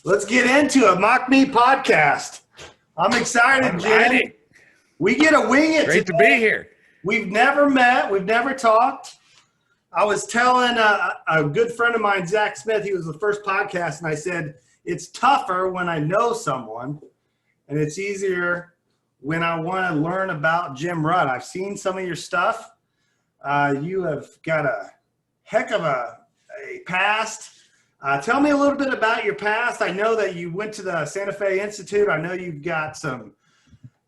Let's get into a Mauck Me podcast. I'm excited, Jim. We get to wing it. Great today. To be here. We've never met. We've never talked. I was telling a good friend of mine, Zach Smith, he was the first podcast, and I said, it's tougher when I know someone, and it's easier when I want to learn about Jim Rutt. I've seen some of your stuff. You have got a heck of a past. Tell me a little bit about your past. I know that you went to the Santa Fe Institute. I know you've got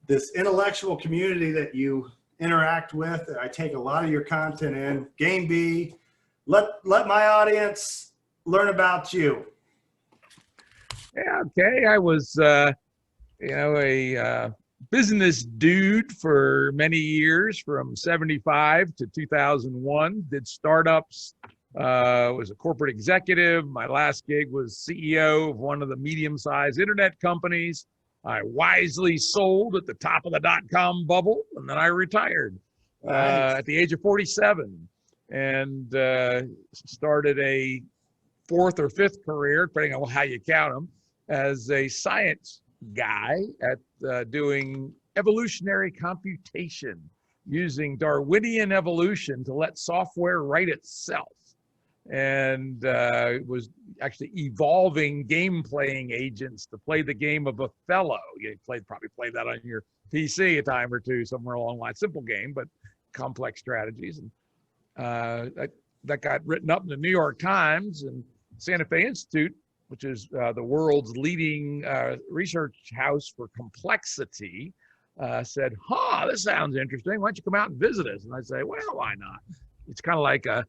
this intellectual community that you interact with. I take a lot of your content in. Game B. Let my audience learn about you. Yeah, okay. I was, a business dude for many years, from 75 to 2001. Did startups. Was a corporate executive. My last gig was CEO of one of the medium-sized internet companies. I wisely sold at the top of the dot-com bubble, and then I retired at the age of 47, and started a fourth or fifth career, depending on how you count them, as a science guy at doing evolutionary computation, using Darwinian evolution to let software write itself. And was actually evolving game-playing agents to play the game of Othello. You probably played that on your PC a time or two, somewhere along the line. Simple game, but complex strategies. And that got written up in the New York Times, and Santa Fe Institute, which is the world's leading research house for complexity, said, this sounds interesting. Why don't you come out and visit us? And I say, well, why not? It's kind of like a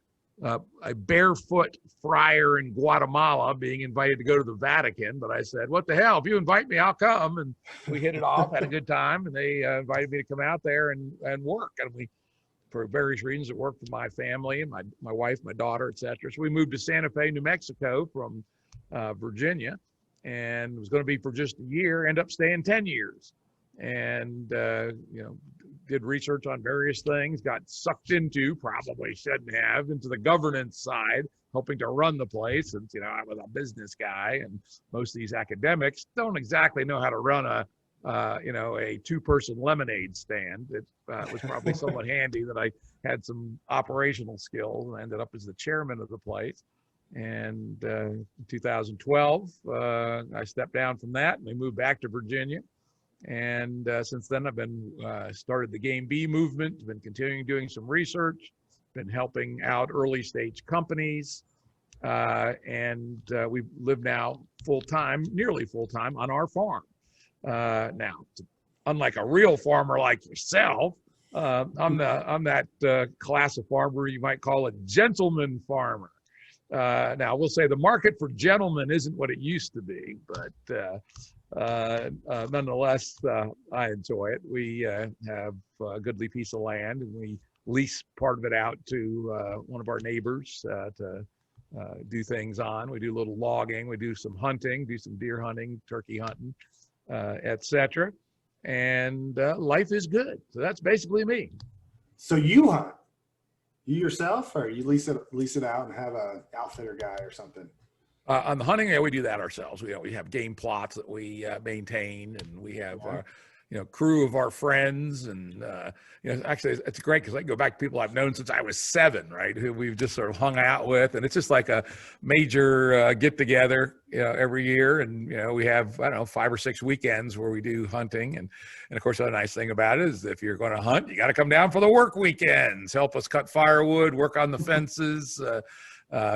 barefoot friar in Guatemala being invited to go to the Vatican. But I said, what the hell? If you invite me, I'll come. And we hit it off, had a good time. And they invited me to come out there and work. And we, for various reasons, it worked for my family and my wife, my daughter, et cetera. So we moved to Santa Fe, New Mexico from Virginia, and it was going to be for just a year, ended up staying 10 years. And, did research on various things, got sucked into, probably shouldn't have, into the governance side, hoping to run the place. And, I was a business guy, and most of these academics don't exactly know how to run a two-person lemonade stand. It was probably somewhat handy that I had some operational skills, and ended up as the chairman of the place. And in 2012, I stepped down from that, and we moved back to Virginia. And since then, I've been started the Game B movement, been continuing doing some research, been helping out early stage companies, and we live now full-time, nearly full-time, on our farm. Now, unlike a real farmer like yourself, I'm that class of farmer you might call a gentleman farmer. Now, we'll say the market for gentlemen isn't what it used to be, but nonetheless, I enjoy it. We have a goodly piece of land, and we lease part of it out to one of our neighbors to do things on. We do a little logging, we do some hunting, do some deer hunting, turkey hunting, etc. And life is good. So that's basically me. So you hunt? You yourself, or you lease it out and have a outfitter guy or something? On the hunting, yeah, we do that ourselves. We have game plots that we maintain, and we have crew of our friends, and actually it's great because I can go back to people I've known since I was 7, right? Who we've just sort of hung out with, and it's just like a major get together, every year. And we have 5 or 6 weekends where we do hunting, and of course the other nice thing about it is if you're going to hunt, you got to come down for the work weekends, help us cut firewood, work on the fences.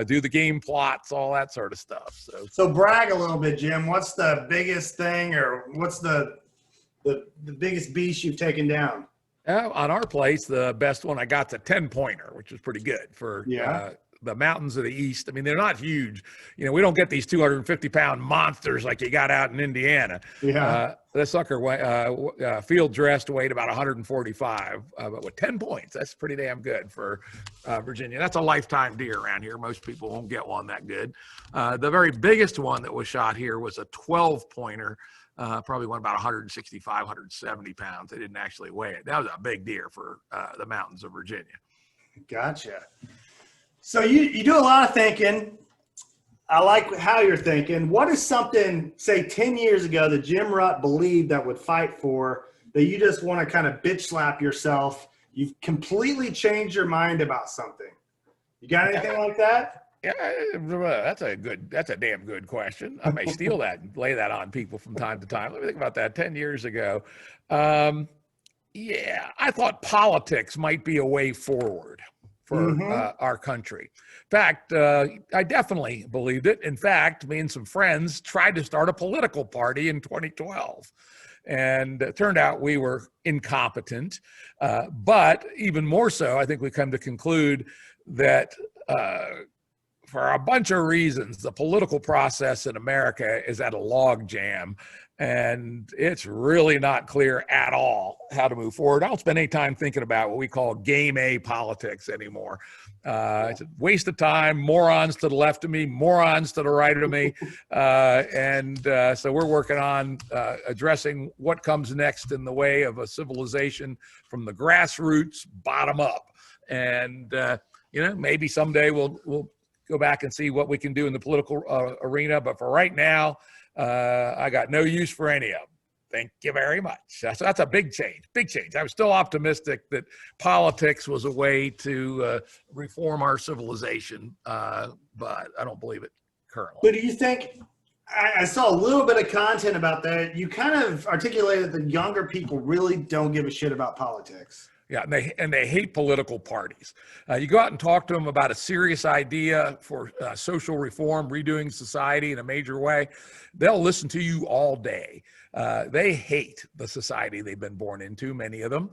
Do the game plots, all that sort of stuff. So brag a little bit, Jim. What's the biggest thing, or what's the biggest beast you've taken down? On our place, the best one I got's a 10-pointer, which is pretty good for the mountains of the east. I mean, they're not huge. We don't get these 250-pound monsters like you got out in Indiana. Yeah. That sucker field dressed weighed about 145, but with 10 points, that's pretty damn good for Virginia. That's a lifetime deer around here. Most people won't get one that good. The very biggest one that was shot here was a 12-pointer. Probably went about 165, 170 pounds. They didn't actually weigh it. That was a big deer for the mountains of Virginia. Gotcha. So you do a lot of thinking. I like how you're thinking. What is something, say, 10 years ago that Jim Rutt believed that would fight for that you just want to kind of bitch slap yourself? You've completely changed your mind about something. You got anything like that? Yeah, that's a damn good question. I may steal that and lay that on people from time to time. Let me think about that. 10 years ago. Yeah, I thought politics might be a way forward for our country. In fact, I definitely believed it. In fact, me and some friends tried to start a political party in 2012. And it turned out we were incompetent. But even more so, I think we come to conclude that for a bunch of reasons, the political process in America is at a log jam, and it's really not clear at all how to move forward. I don't spend any time thinking about what we call game A politics anymore. It's a waste of time, morons to the left of me, morons to the right of me. So we're working on addressing what comes next in the way of a civilization from the grassroots bottom up. And, maybe someday we'll go back and see what we can do in the political arena. But for right now, I got no use for any of them. Thank you very much. That's a big change, big change. I was still optimistic that politics was a way to reform our civilization, but I don't believe it currently. But do you think, I saw a little bit of content about that. You kind of articulated that younger people really don't give a shit about politics. Yeah, and they hate political parties. You go out and talk to them about a serious idea for social reform, redoing society in a major way, they'll listen to you all day. They hate the society they've been born into, many of them,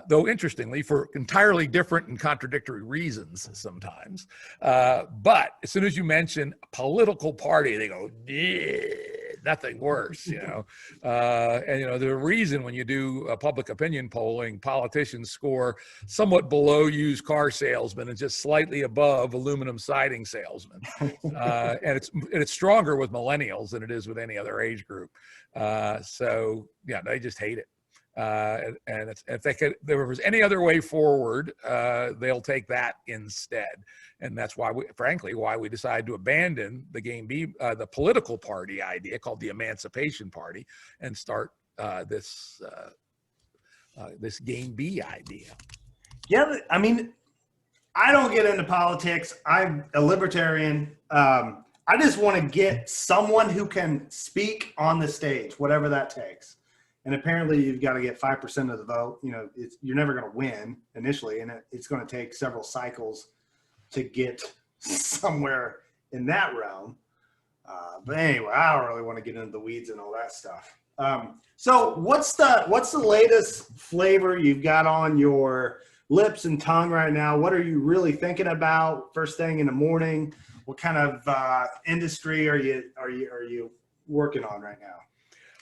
though interestingly, for entirely different and contradictory reasons sometimes. But as soon as you mention political party, they go, yeah, nothing worse, And, the reason when you do public opinion polling, politicians score somewhat below used car salesmen and just slightly above aluminum siding salesmen. And it's stronger with millennials than it is with any other age group. They just hate it. And if there was any other way forward, they'll take that instead. And that's why we decided to abandon the game B, the political party idea called the Emancipation Party, and start this game B idea. Yeah, I mean, I don't get into politics. I'm a libertarian. I just want to get someone who can speak on the stage, whatever that takes. And apparently you've got to get 5% of the vote. You're never going to win initially, and it's going to take several cycles to get somewhere in that realm. But anyway, I don't really want to get into the weeds and all that stuff. So what's the latest flavor you've got on your lips and tongue right now? What are you really thinking about first thing in the morning? What kind of industry are you working on right now?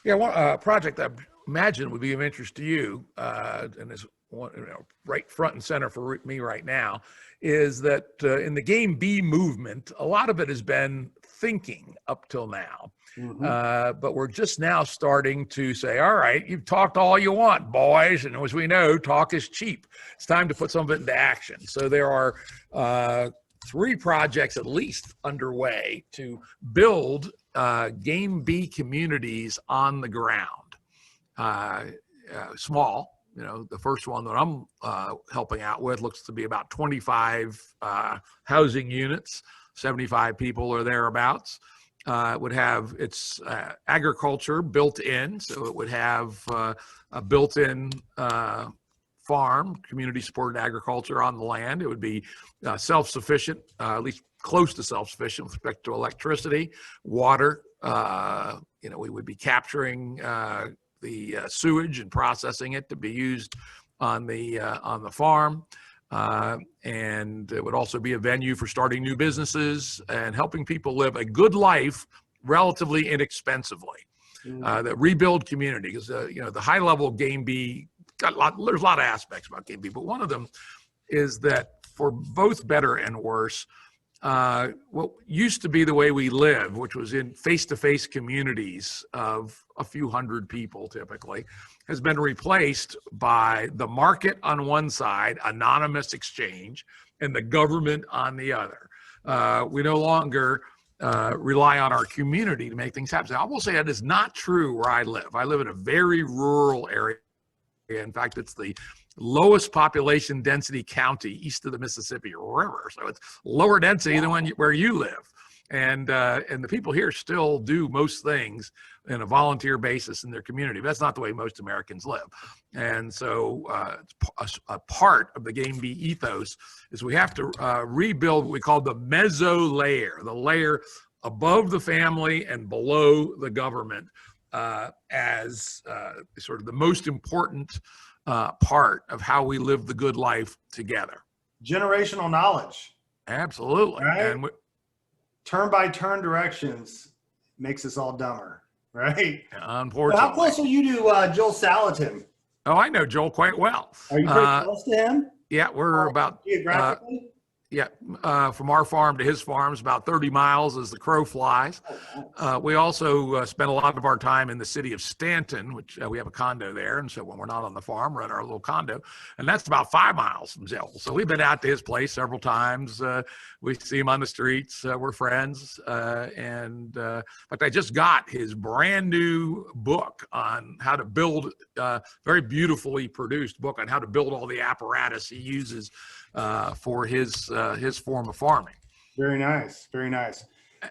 Yeah, one project I imagine would be of interest to you, and is one, right front and center for me right now, is that in the game B movement, a lot of it has been thinking up till now. But we're just now starting to say, all right, you've talked all you want, boys. And as we know, talk is cheap. It's time to put some of it into action. So there are 3 projects at least underway to build game B communities on the ground. Small. The first one that I'm helping out with looks to be about 25 housing units, 75 people or thereabouts. It would have its agriculture built in, so it would have a built-in farm, community-supported agriculture on the land. It would be self-sufficient, at least close to self-sufficient with respect to electricity, water. We would be capturing the sewage and processing it to be used on the farm. And it would also be a venue for starting new businesses and helping people live a good life relatively inexpensively. That rebuild community, because the high level game B there's a lot of aspects about game B, but one of them is that for both better and worse, what used to be the way we live, which was in face-to-face communities of a few hundred people typically, has been replaced by the market on one side, anonymous exchange, and the government on the other. We no longer rely on our community to make things happen. I will say that is not true where I live. I live in a very rural area. In fact, it's the lowest population density county east of the Mississippi River. So it's lower density than where you live. And the people here still do most things in a volunteer basis in their community. But that's not the way most Americans live. And so a part of the Game Bee ethos is we have to rebuild what we call the meso layer, the layer above the family and below the government, as sort of the most important part of how we live the good life together. Generational knowledge. Absolutely. Right? And turn by turn directions makes us all dumber, right? Unfortunately. How close are you to Joel Salatin? Oh, I know Joel quite well. Are you pretty close to him? Yeah, we're about geographically. From our farm to his farm is about 30 miles as the crow flies. Oh, nice. We also spend a lot of our time in the city of Stanton, which we have a condo there. And so when we're not on the farm, we're at our little condo. And that's about 5 miles from Joel. So we've been out to his place several times. We see him on the streets. We're friends. But I just got his brand new book on how to build, very beautifully produced book on how to build all the apparatus he uses for his form of farming. Very nice, very nice.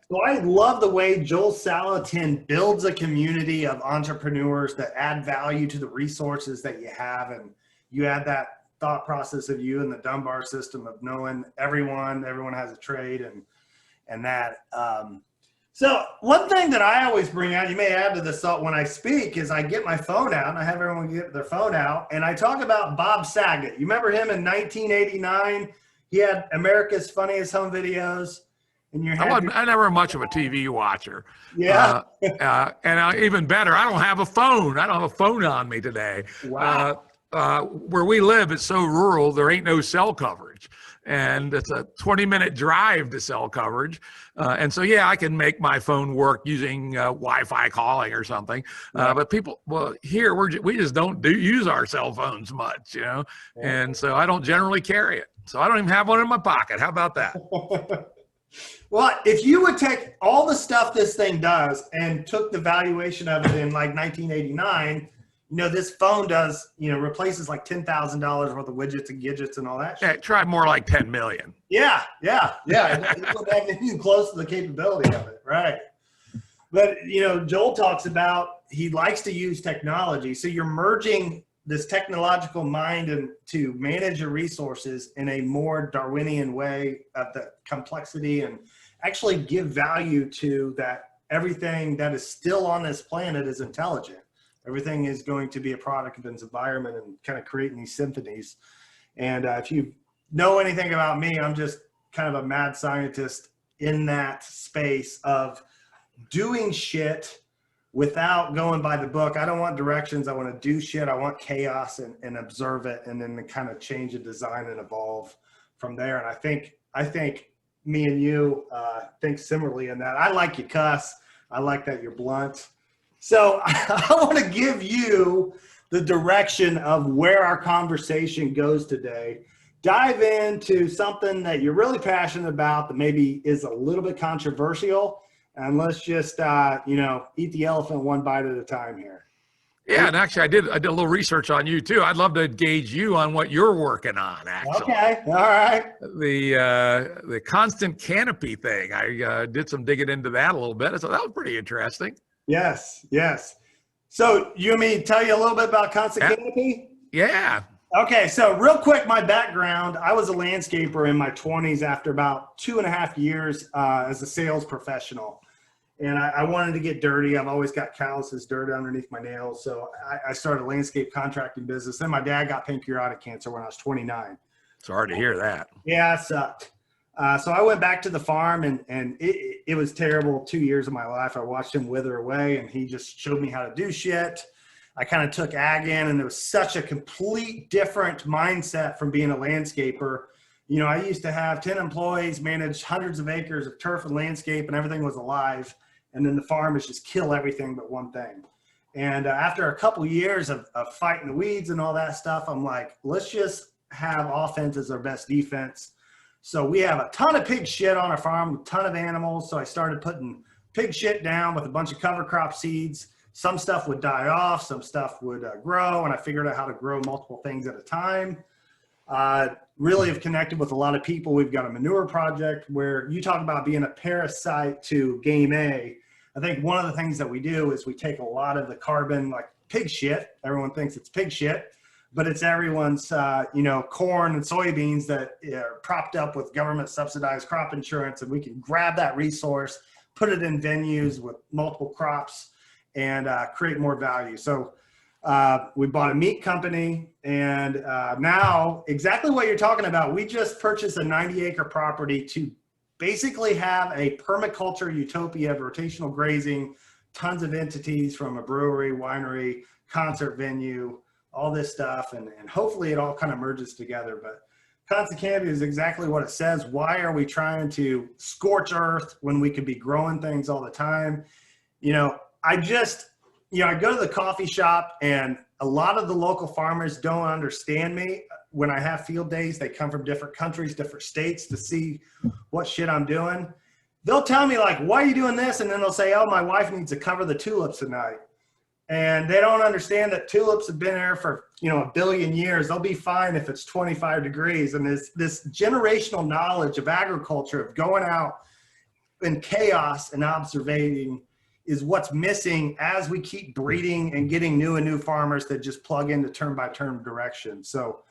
So I love the way Joel Salatin builds a community of entrepreneurs that add value to the resources that you have, and you add that thought process of you and the Dunbar system of knowing everyone has a trade and that. So one thing that I always bring out, you may add to this when I speak, is I get my phone out and I have everyone get their phone out and I talk about Bob Saget. You remember him in 1989? He had America's Funniest Home Videos. And I never much of a TV watcher. Yeah. And even better, I don't have a phone. I don't have a phone on me today. Wow. Where we live, it's so rural, there ain't no cell coverage. And it's a 20-minute drive to cell coverage. And so, yeah, I can make my phone work using Wi-Fi calling or something. But people, here, we just don't use our cell phones much, you know? Yeah. And so I don't generally carry it. So I don't even have one in my pocket. How about that? Well, if you would take all the stuff this thing does and took the valuation of it in like 1989, this phone does, replaces like $10,000 worth of widgets and gadgets and all that shit. Yeah, try more like 10 million. Yeah. It wouldn't have anything close to the capability of it, right? But, Joel talks about he likes to use technology. So you're merging this technological mind and to manage your resources in a more Darwinian way of the complexity and actually give value to that everything that is still on this planet is intelligent. Everything is going to be a product of its environment and kind of creating these symphonies. And if you know anything about me, I'm just kind of a mad scientist in that space of doing shit without going by the book. I don't want directions. I want to do shit. I want chaos and observe it and then kind of change the design and evolve from there. And I think me and you think similarly in that. I like you cuss. I like that you're blunt. So I want to give you the direction of where our conversation goes today. Dive into something that you're really passionate about that maybe is a little bit controversial. And let's just, eat the elephant one bite at a time here. Yeah, and actually, I did a little research on you too. I'd love to engage you on what you're working on. Actually, okay, all right. The constant canopy thing. I did some digging into that a little bit. So that was pretty interesting. Yes. So you want me to tell you a little bit about constant canopy? Yeah. Okay, so real quick, my background, I was a landscaper in my 20s after about 2.5 years as a sales professional. And I wanted to get dirty. I've always got calluses, dirt underneath my nails. So I started a landscape contracting business. Then my dad got pancreatic cancer when I was 29. Sorry to hear that. Yeah, it sucked. So I went back to the farm and it was terrible 2 years of my life. I watched him wither away and he just showed me how to do shit. I kind of took ag in and it was such a complete different mindset from being a landscaper. I used to have 10 employees, manage hundreds of acres of turf and landscape and everything was alive. And then the farm is just kill everything but one thing. And after a couple years of fighting the weeds and all that stuff, I'm like, let's just have offense as our best defense. So we have a ton of pig shit on our farm, a ton of animals. So I started putting pig shit down with a bunch of cover crop seeds. Some stuff would die off, some stuff would grow, and I figured out how to grow multiple things at a time. Really have connected with a lot of people. We've got a manure project where you talk about being a parasite to game A. I think one of the things that we do is we take a lot of the carbon, like pig shit. Everyone thinks it's pig shit, but it's everyone's, corn and soybeans that are propped up with government subsidized crop insurance. And we can grab that resource, put it in venues with multiple crops, and create more value. So we bought a meat company, and now exactly what you're talking about. We just purchased a 90-acre property to basically have a permaculture utopia of rotational grazing, tons of entities from a brewery, winery, concert venue, all this stuff. And hopefully it all kind of merges together. But Constant Canopy is exactly what it says. Why are we trying to scorch earth when we could be growing things all the time? I go to the coffee shop, and a lot of the local farmers don't understand me. When I have field days, they come from different countries, different states to see what shit I'm doing. They'll tell me like, why are you doing this? And then they'll say, oh, my wife needs to cover the tulips tonight. And they don't understand that tulips have been there for, a billion years. They'll be fine if it's 25 degrees. And this generational knowledge of agriculture, of going out in chaos and observing, is what's missing as we keep breeding and getting new and new farmers that just plug into term by term direction. So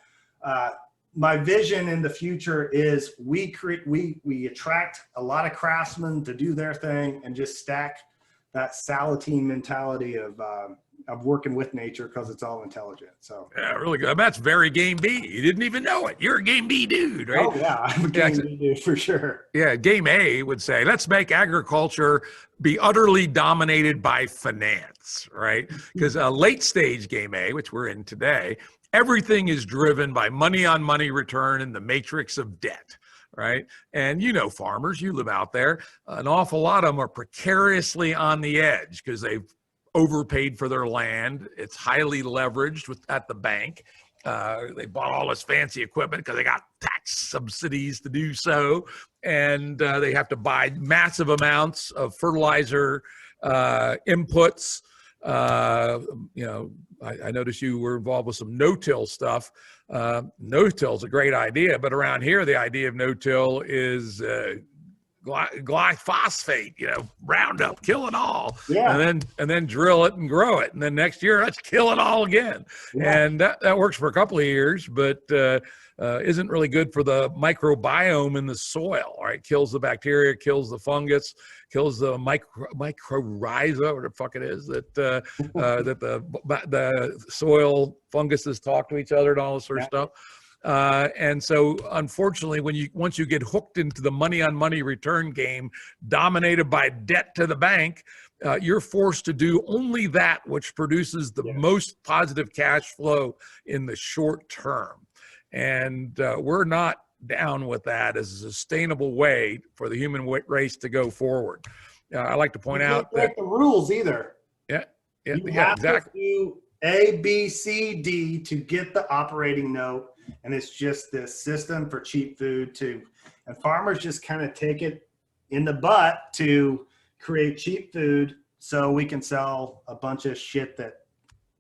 my vision in the future is we attract a lot of craftsmen to do their thing and just stack that Salatine mentality of working with nature, because it's all intelligent. So yeah, really good. That's very game B. You didn't even know it. You're a game B dude, right? Oh yeah, I'm a game B dude for sure. Yeah, game A would say, let's make agriculture be utterly dominated by finance, right? Because late stage game A, which we're in today, everything is driven by money on money return and the matrix of debt. Right. And farmers, you live out there, an awful lot of them are precariously on the edge because they've overpaid for their land. It's highly leveraged at the bank. They bought all this fancy equipment because they got tax subsidies to do so. And they have to buy massive amounts of fertilizer inputs. I noticed you were involved with some no-till stuff. No-till is a great idea, but around here, the idea of no-till is glyphosate, Roundup, kill it all, yeah. and then drill it and grow it, and then next year let's kill it all again. Yeah. And that works for a couple of years, but isn't really good for the microbiome in the soil. Right, kills the bacteria, kills the fungus, kills the mycorrhiza, whatever the fuck it is that that the soil funguses talk to each other and all this sort of stuff. And so, unfortunately, once you get hooked into the money on money return game, dominated by debt to the bank, you're forced to do only that which produces the most positive cash flow in the short term. And we're not down with that as a sustainable way for the human race to go forward. I like to point out that the rules either. You have to do A, B, C, D to get the operating note. And it's just this system for cheap food and farmers just kind of take it in the butt to create cheap food so we can sell a bunch of shit that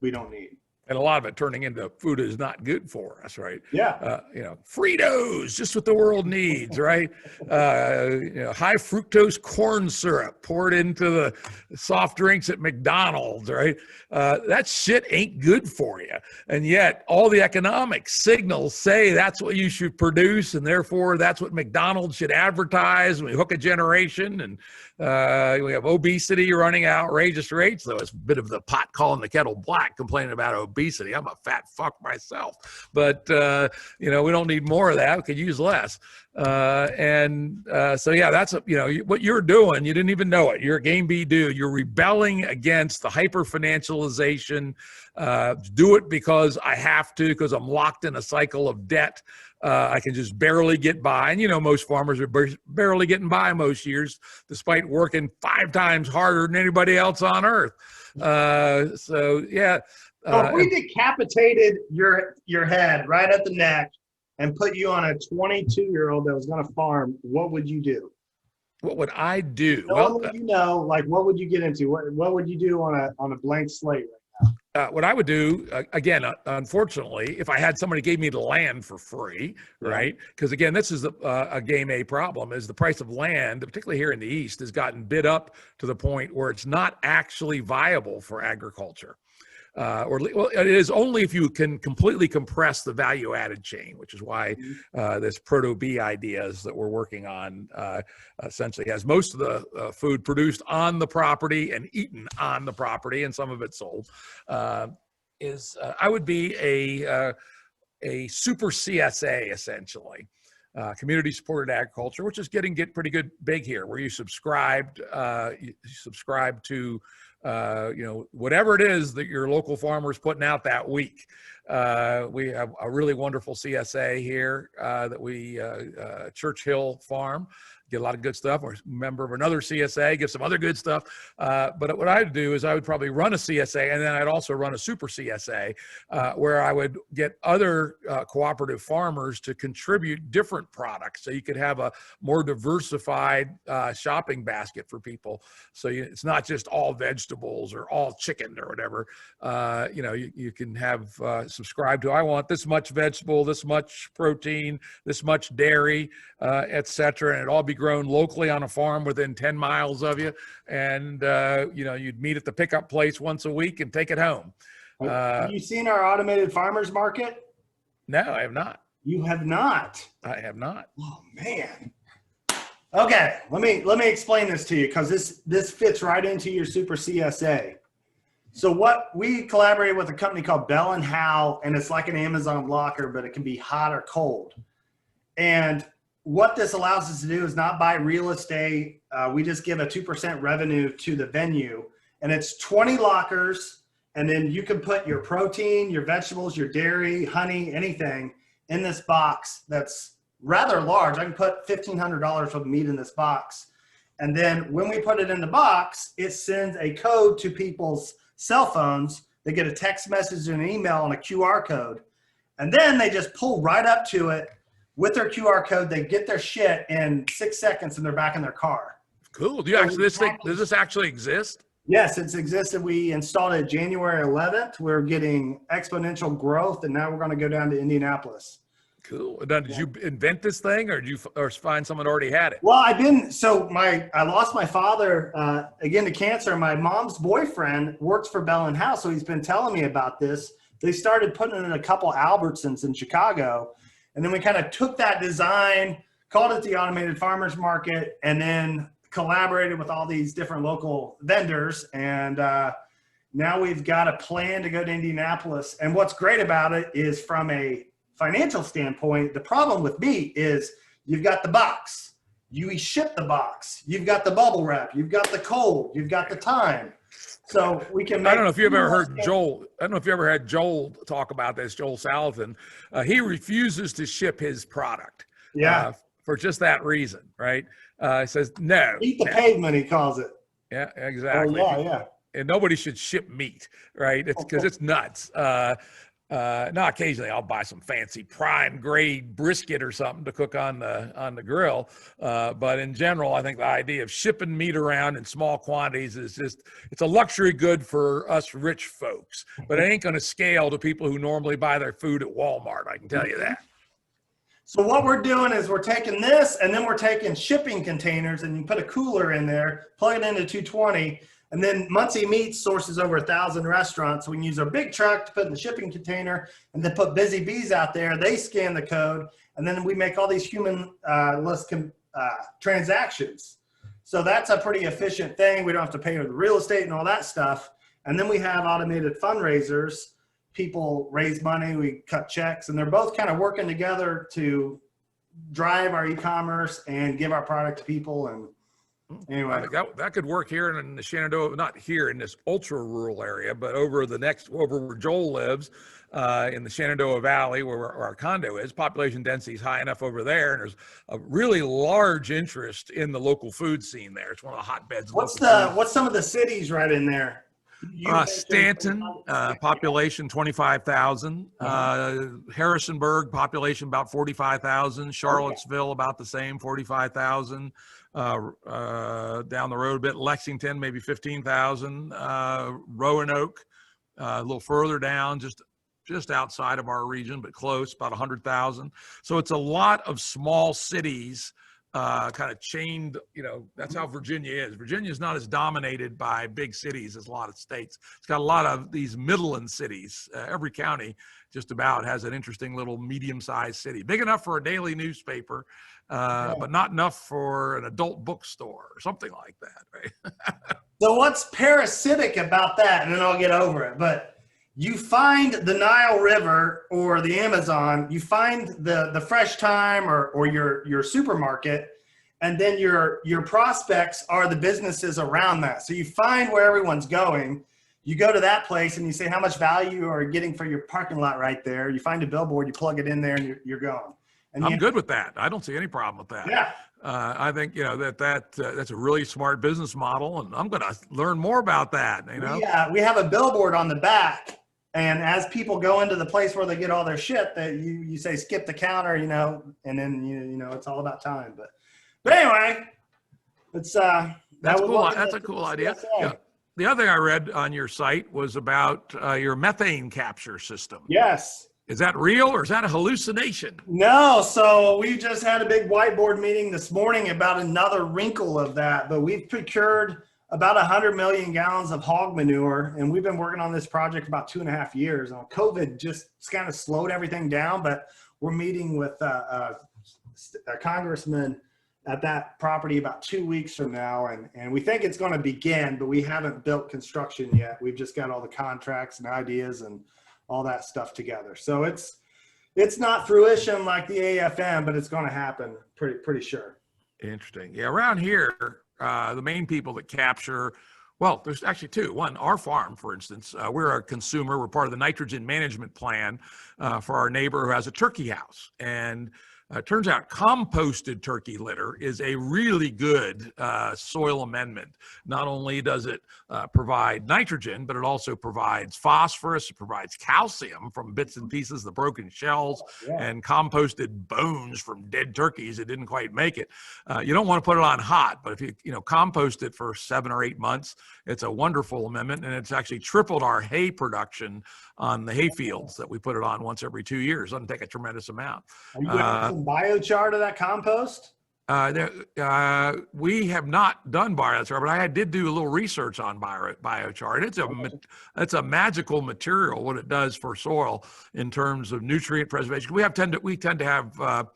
we don't need. And a lot of it turning into food is not good for us, right? Yeah. Fritos, just what the world needs, right? High fructose corn syrup poured into the soft drinks at McDonald's, right? That shit ain't good for you. And yet all the economic signals say that's what you should produce, and therefore that's what McDonald's should advertise. And we hook a generation, and we have obesity running at outrageous rates, though it's a bit of the pot calling the kettle black, complaining about obesity. I'm a fat fuck myself, but we don't need more of that. We could use less. So yeah, that's what you're doing. You didn't even know it. You're a game B dude. You're rebelling against the hyper financialization. Do it because I have to, because I'm locked in a cycle of debt. I can just barely get by. And most farmers are barely getting by most years, despite working 5 times harder than anybody else on earth. So yeah. So if we decapitated your head right at the neck and put you on a 22-year-old that was going to farm, what would you do? What would I do? Knowing what you know, like what would you get into? What would you do on a blank slate? What I would do, again, unfortunately, if I had somebody gave me the land for free, right? Because again, this is a game A problem, is the price of land, particularly here in the East, has gotten bid up to the point where it's not actually viable for agriculture. Well, it is only if you can completely compress the value-added chain, which is why this proto-B ideas that we're working on essentially has most of the food produced on the property and eaten on the property, and some of it sold. I would be a super CSA essentially. Community supported agriculture, which is getting pretty big here, where you subscribe to whatever it is that your local farmer is putting out that week. We have a really wonderful CSA here that we Church Hill Farm. Get a lot of good stuff. We're a member of another CSA, get some other good stuff. But what I'd do is I would probably run a CSA, and then I'd also run a super CSA where I would get other cooperative farmers to contribute different products. So you could have a more diversified shopping basket for people. So it's not just all vegetables or all chicken or whatever. You can have subscribe to, I want this much vegetable, this much protein, this much dairy, et cetera. And it all be grown locally on a farm within 10 miles of you. And, you'd meet at the pickup place once a week and take it home. Have you seen our automated farmers market? No, I have not. You have not? I have not. Oh, man. Okay, let me explain this to you, because this fits right into your super CSA. So we collaborated with a company called Bell and Howell, and it's like an Amazon locker, but it can be hot or cold. And what this allows us to do is not buy real estate. We just give a 2% revenue to the venue, and it's 20 lockers. And then you can put your protein, your vegetables, your dairy, honey, anything in this box that's rather large. I can put $1,500 worth of meat in this box. And then when we put it in the box, it sends a code to people's cell phones. They get a text message and an email and a QR code. And then they just pull right up to it with their QR code. They get their shit in 6 seconds and they're back in their car. Cool. Does this actually exist? Yes, it's existed. We installed it January 11th. We're getting exponential growth, and now we're going to go down to Indianapolis. Cool. Now, did you invent this thing, or did you find someone already had it? Well, I lost my father again to cancer. My mom's boyfriend works for Bell and Howell, so he's been telling me about this. They started putting it in a couple Albertsons in Chicago, and then we kind of took that design, called it the Automated Farmers Market, and then collaborated with all these different local vendors. And now we've got a plan to go to Indianapolis. And what's great about it is, from a financial standpoint, the problem with meat is you've got the box, you ship the box, you've got the bubble wrap, you've got the cold, you've got the time. So we can make— I don't know if you ever heard Joel. I don't know if you ever had Joel talk about this, Joel Salatin. He refuses to ship his product. Yeah. For just that reason, right? He says, no. Eat the pavement, he calls it. Yeah, exactly. Oh, yeah. And nobody should ship meat, right? It's because it's nuts. Now, occasionally I'll buy some fancy prime grade brisket or something to cook on the grill. But in general, I think the idea of shipping meat around in small quantities is it's a luxury good for us rich folks, but it ain't going to scale to people who normally buy their food at Walmart. I can tell you that. So what we're doing is we're taking this, and then we're taking shipping containers, and you put a cooler in there, plug it into 220, and then Muncie Meats sources over 1,000 restaurants. So we can use our big truck to put in the shipping container, and then put Busy Bees out there. They scan the code, and then we make all these human-less transactions. So that's a pretty efficient thing. We don't have to pay for the real estate and all that stuff. And then we have automated fundraisers. People raise money, we cut checks, and they're both kind of working together to drive our e-commerce and give our product to people. And anyway, that could work here in the Shenandoah, not here in this ultra rural area, but over where Joel lives, in the Shenandoah Valley, where our condo is. Population density is high enough over there, and there's a really large interest in the local food scene there. It's one of the hotbeds. What's some of the cities right in there? you mentioned Stanton, population 25,000. Harrisonburg, population about 45,000. Charlottesville, about the same, 45,000. Down the road a bit, Lexington, maybe 15,000. Roanoke, a little further down, just outside of our region, but close, about 100,000. So it's a lot of small cities, kind of chained, that's how Virginia is. Virginia is not as dominated by big cities as a lot of states. It's got a lot of these Midland cities. Every county just about has an interesting little medium-sized city, big enough for a daily newspaper, but not enough for an adult bookstore or something like that, right? So what's parasitic about that? And then I'll get over it. But you find the Nile River or the Amazon, you find the Fresh Time or your supermarket, and then your prospects are the businesses around that. So you find where everyone's going, you go to that place and you say how much value you are getting for your parking lot right there. You find a billboard, you plug it in there, and you're going. And I'm good with that. I don't see any problem with that. Yeah. I think that's a really smart business model, and I'm going to learn more about that. We have a billboard on the back. And as people go into the place where they get all their shit, that you say skip the counter, and then it's all about time. But anyway, it's that's cool. That's a cool idea. Yeah. The other thing I read on your site was about your methane capture system. Yes. Is that real or is that a hallucination? No. So we just had a big whiteboard meeting this morning about another wrinkle of that, but we've procured about 100 million gallons of hog manure, and we've been working on this project about 2.5 years. COVID just kind of slowed everything down, but we're meeting with a congressman at that property about 2 weeks from now, and we think it's going to begin, but we haven't built construction yet. We've just got all the contracts and ideas and all that stuff together. So it's not fruition like the AFM, but it's going to happen pretty sure. Interesting. Yeah, around here, the main people that capture, well, there's actually two. One, our farm, for instance, we're a consumer. We're part of the nitrogen management plan for our neighbor who has a turkey house. And it turns out composted turkey litter is a really good soil amendment. Not only does it provide nitrogen, but it also provides phosphorus, it provides calcium from bits and pieces, the broken shells, and composted bones from dead turkeys that didn't quite make it. You don't want to put it on hot, but if you compost it for 7 or 8 months, it's a wonderful amendment, and it's actually tripled our hay production on the hay fields that we put it on once every 2 years. Doesn't take a tremendous amount. Are you putting some biochar to that compost? We have not done biochar, but I did do a little research on biochar, and it's a magical material. What it does for soil in terms of nutrient preservation. We tend to have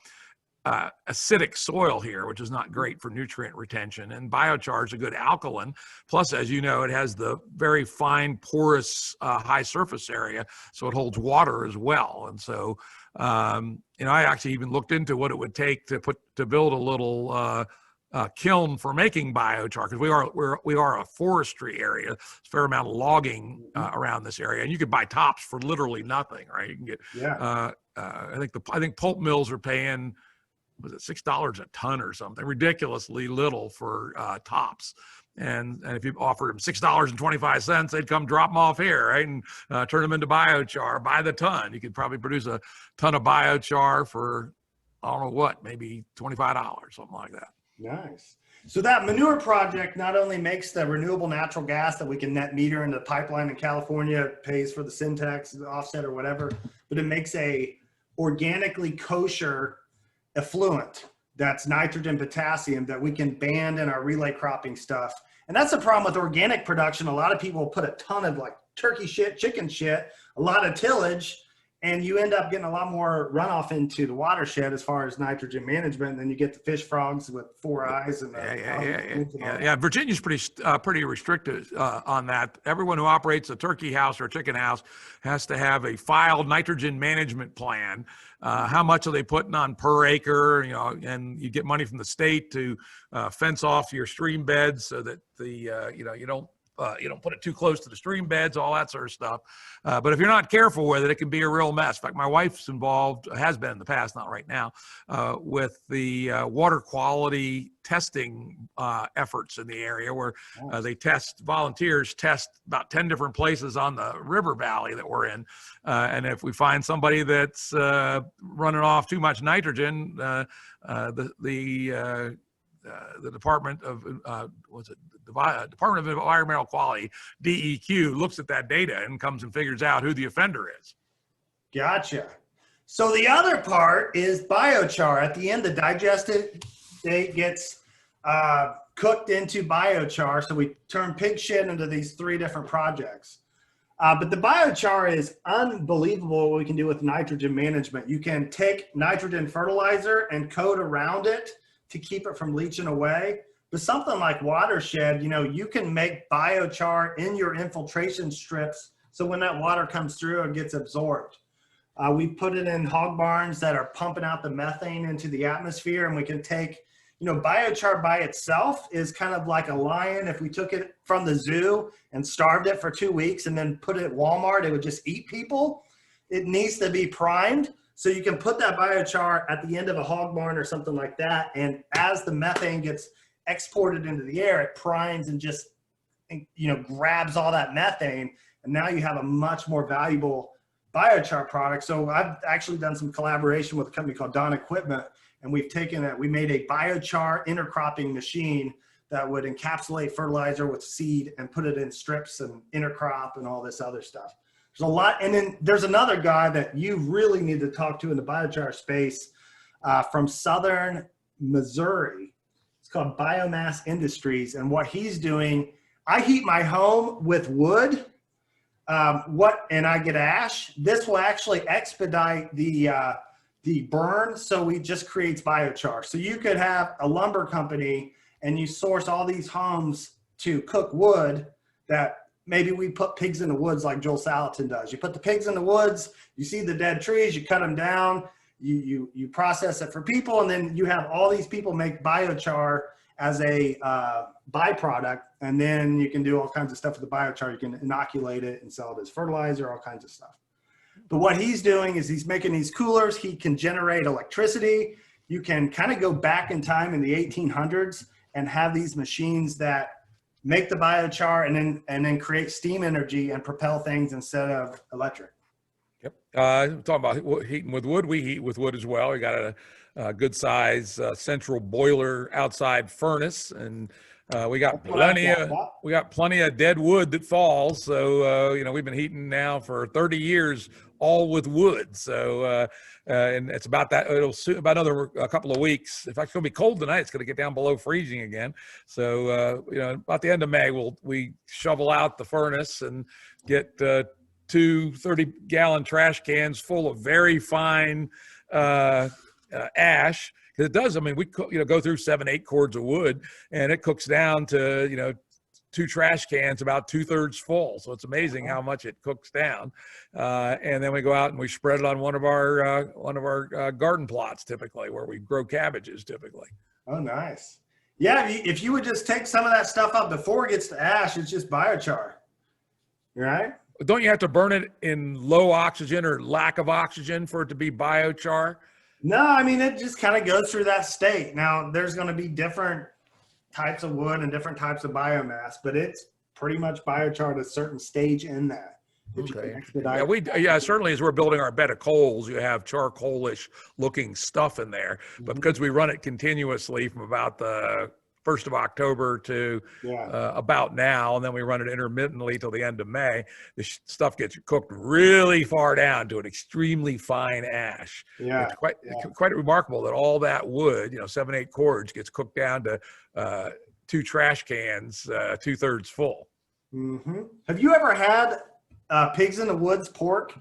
acidic soil here, which is not great for nutrient retention. And biochar is a good alkaline. Plus, as you know, it has the very fine, porous, high surface area, so it holds water as well. And so, I actually even looked into what it would take to build a little kiln for making biochar, because we are a forestry area. There's a fair amount of logging around this area, and you could buy tops for literally nothing, right? You can get. I think pulp mills are paying, was it $6 a ton or something, ridiculously little for tops. And if you offered them $6.25, they'd come drop them off here, right? And turn them into biochar by the ton. You could probably produce a ton of biochar for, I don't know what, maybe $25, something like that. Nice. So that manure project not only makes the renewable natural gas that we can net meter into the pipeline in California, pays for the syntax, the offset or whatever, but it makes a organically kosher effluent that's nitrogen, potassium, that we can band in our relay cropping stuff. And that's the problem with organic production. A lot of people put a ton of like turkey shit, chicken shit, a lot of tillage, and you end up getting a lot more runoff into the watershed as far as nitrogen management. And then you get the fish frogs with 4 eyes. And Virginia's pretty restricted on that. Everyone who operates a turkey house or a chicken house has to have a filed nitrogen management plan. How much are they putting on per acre? And you get money from the state to fence off your stream beds so that you don't put it too close to the stream beds, all that sort of stuff. But if you're not careful with it, it can be a real mess. In fact, my wife's involved, has been in the past, not right now, with the water quality testing efforts in the area where volunteers test about 10 different places on the river valley that we're in. And if we find somebody that's running off too much nitrogen, the Department of Department of Environmental Quality, DEQ, looks at that data and comes and figures out who the offender is. Gotcha. So the other part is biochar. At the end, the digested state gets cooked into biochar. So we turn pig shit into these 3 different projects. But the biochar is unbelievable what we can do with nitrogen management. You can take nitrogen fertilizer and coat around it to keep it from leaching away. But something like watershed, you can make biochar in your infiltration strips. So when that water comes through, it gets absorbed. We put it in hog barns that are pumping out the methane into the atmosphere, and we can take, biochar by itself is kind of like a lion. If we took it from the zoo and starved it for 2 weeks and then put it at Walmart, it would just eat people. It needs to be primed. So you can put that biochar at the end of a hog barn or something like that. And as the methane gets exported into the air, it primes and just, grabs all that methane. And now you have a much more valuable biochar product. So I've actually done some collaboration with a company called Dawn Equipment. And we made a biochar intercropping machine that would encapsulate fertilizer with seed and put it in strips and intercrop and all this other stuff. There's a lot. And then there's another guy that you really need to talk to in the biochar space from Southern Missouri. It's called Biomass Industries. And what he's doing, I heat my home with wood and I get ash. This will actually expedite the burn, so it just creates biochar. So you could have a lumber company and you source all these homes to cook wood that maybe we put pigs in the woods like Joel Salatin does. You put the pigs in the woods, you see the dead trees, you cut them down, you process it for people, and then you have all these people make biochar as a byproduct, and then you can do all kinds of stuff with the biochar. You can inoculate it and sell it as fertilizer, all kinds of stuff. But what he's doing is he's making these coolers. He can generate electricity. You can kind of go back in time in the 1800s and have these machines that make the biochar and then create steam energy and propel things instead of electric. Yep. Talking about heating with wood, we heat with wood as well. We got a good size central boiler outside furnace, and we got plenty of dead wood that falls. So we've been heating now for 30 years, all with wood. So and it's about that. It'll soon, about a couple of weeks. In fact, it's going to be cold tonight. It's going to get down below freezing again. So about the end of May, we shovel out the furnace and get 2 30-gallon trash cans full of very fine ash. It does. I mean, we go through 7-8 cords of wood, and it cooks down to 2 trash cans about 2/3 full. So it's amazing how much it cooks down. And then we go out and we spread it on one of our garden plots, typically where we grow cabbages, typically. Oh, nice. Yeah, if you would just take some of that stuff up before it gets to ash, it's just biochar, right? Don't you have to burn it in low oxygen or lack of oxygen for it to be biochar? No, I mean, it just kind of goes through that state. Now, there's going to be different types of wood and different types of biomass, but it's pretty much biochar at a certain stage in that. Okay. Yeah, certainly as we're building our bed of coals, you have charcoalish looking stuff in there. But because we run it continuously from about the 1st of October to about now, and then we run it intermittently till the end of May, the stuff gets cooked really far down to an extremely fine ash. Yeah, it's quite remarkable that all that wood, 7-8 cords, gets cooked down to 2 trash cans, 2/3 full. Mm-hmm. Have you ever had pigs in the woods pork?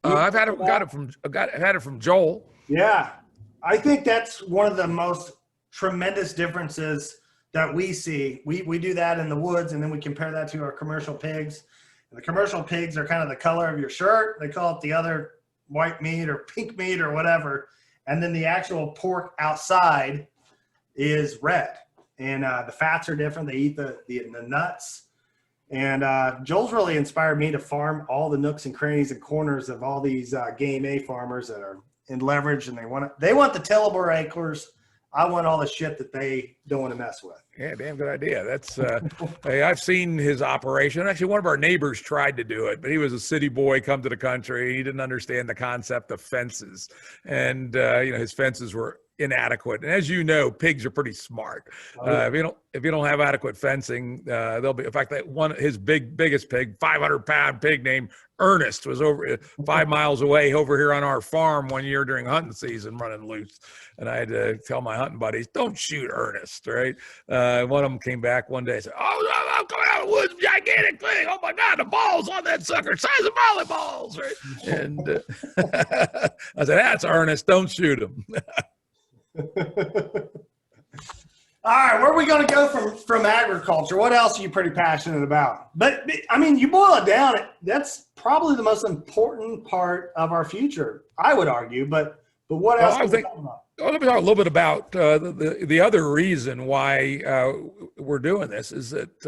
I've had it from Joel. Yeah, I think that's one of the most tremendous differences that we see. We do that in the woods, and then we compare that to our commercial pigs. And the commercial pigs are kind of the color of your shirt. They call it the other white meat or pink meat or whatever. And then the actual pork outside is red. And the fats are different. They eat the nuts. And Joel's really inspired me to farm all the nooks and crannies and corners of all these Game A farmers that are in leverage, and they want the tillable acres. I want all the shit that they don't want to mess with. Yeah, damn good idea. That's hey, I've seen his operation. Actually, one of our neighbors tried to do it, but he was a city boy, come to the country. He didn't understand the concept of fences, and his fences were inadequate. And as you know, pigs are pretty smart. If you don't have adequate fencing, they'll be. In fact, his biggest pig, 500-pound pig named Ernest, was over 5 miles away over here on our farm one year during hunting season, running loose. And I had to tell my hunting buddies, "Don't shoot Ernest." Right? One of them came back one day and said, "Oh, I'm coming out of the woods, gigantic thing. Oh my God, the balls on that sucker, size of volleyballs." Right? And I said, "That's Ernest. Don't shoot him." All right, where are we going to go from agriculture? What else are you pretty passionate about? But I mean, you boil it down, that's probably the most important part of our future, I would argue. But what else? Let me talk a little bit about the other reason why we're doing this is that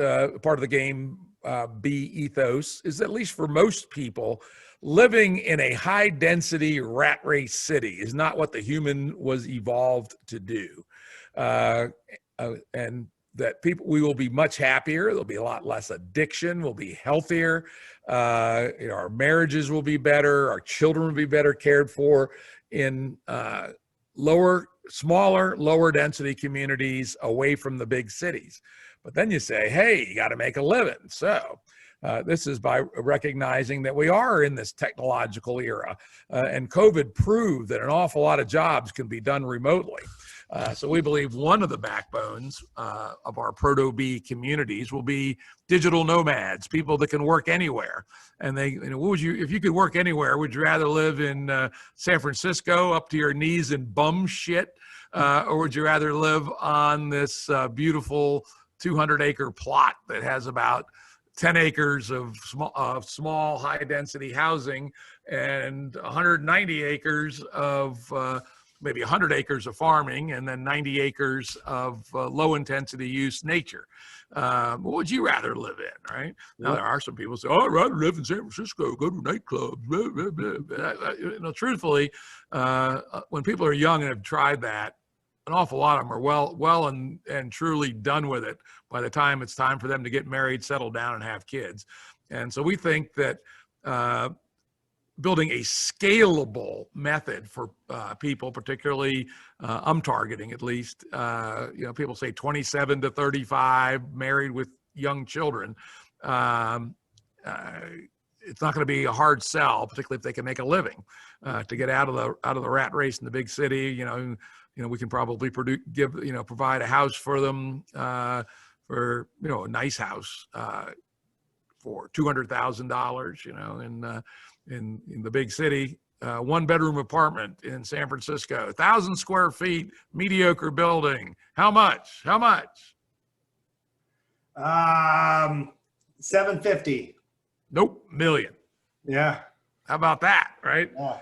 part of the Game B ethos is, at least for most people, living in a high density rat race city is not what the human was evolved to do. And that we will be much happier. There'll be a lot less addiction. We'll be healthier. Our marriages will be better. Our children will be better cared for in smaller, lower density communities away from the big cities. But then you say, hey, you got to make a living. So this is by recognizing that we are in this technological era, and COVID proved that an awful lot of jobs can be done remotely. So we believe one of the backbones of our Proto-B communities will be digital nomads, people that can work anywhere. And if you could work anywhere, would you rather live in San Francisco up to your knees in bum shit, or would you rather live on this beautiful 200-acre plot that has about 10 acres of small high-density housing and 190 acres of maybe 100 acres of farming, and then 90 acres of low-intensity use nature? What would you rather live in, right? Now, there are some people who say, oh, I'd rather live in San Francisco, go to nightclubs. Blah, blah, blah. Truthfully, when people are young and have tried that, an awful lot of them are well and truly done with it by the time it's time for them to get married, settle down, and have kids. And so we think that building a scalable method for people, particularly I'm targeting at least, people say 27 to 35, married with young children. It's not going to be a hard sell, particularly if they can make a living, to get out of the rat race in the big city. We can probably provide a house for them for a nice house for $200,000. In the big city, 1-bedroom apartment in San Francisco, 1,000 square feet, mediocre building. How much? 750. Nope, million. Yeah. How about that, right? Yeah.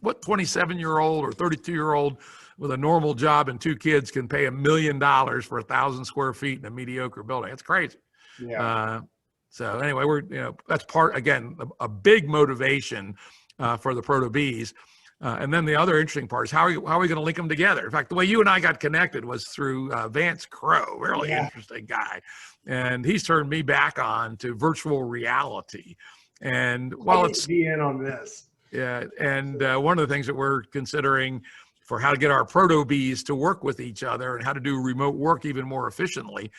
What 27-year-old or 32-year-old with a normal job and 2 kids can pay $1 million for 1,000 square feet in a mediocre building? It's crazy. Yeah. So anyway, that's part, again, a big motivation for the Proto-Bs. And then the other interesting part is how are we going to link them together? In fact, the way you and I got connected was through Vance Crowe, really interesting guy. And he's turned me back on to virtual reality. And while it's be in on this. Yeah. And one of the things that we're considering for how to get our Proto-Bs to work with each other and how to do remote work even more efficiently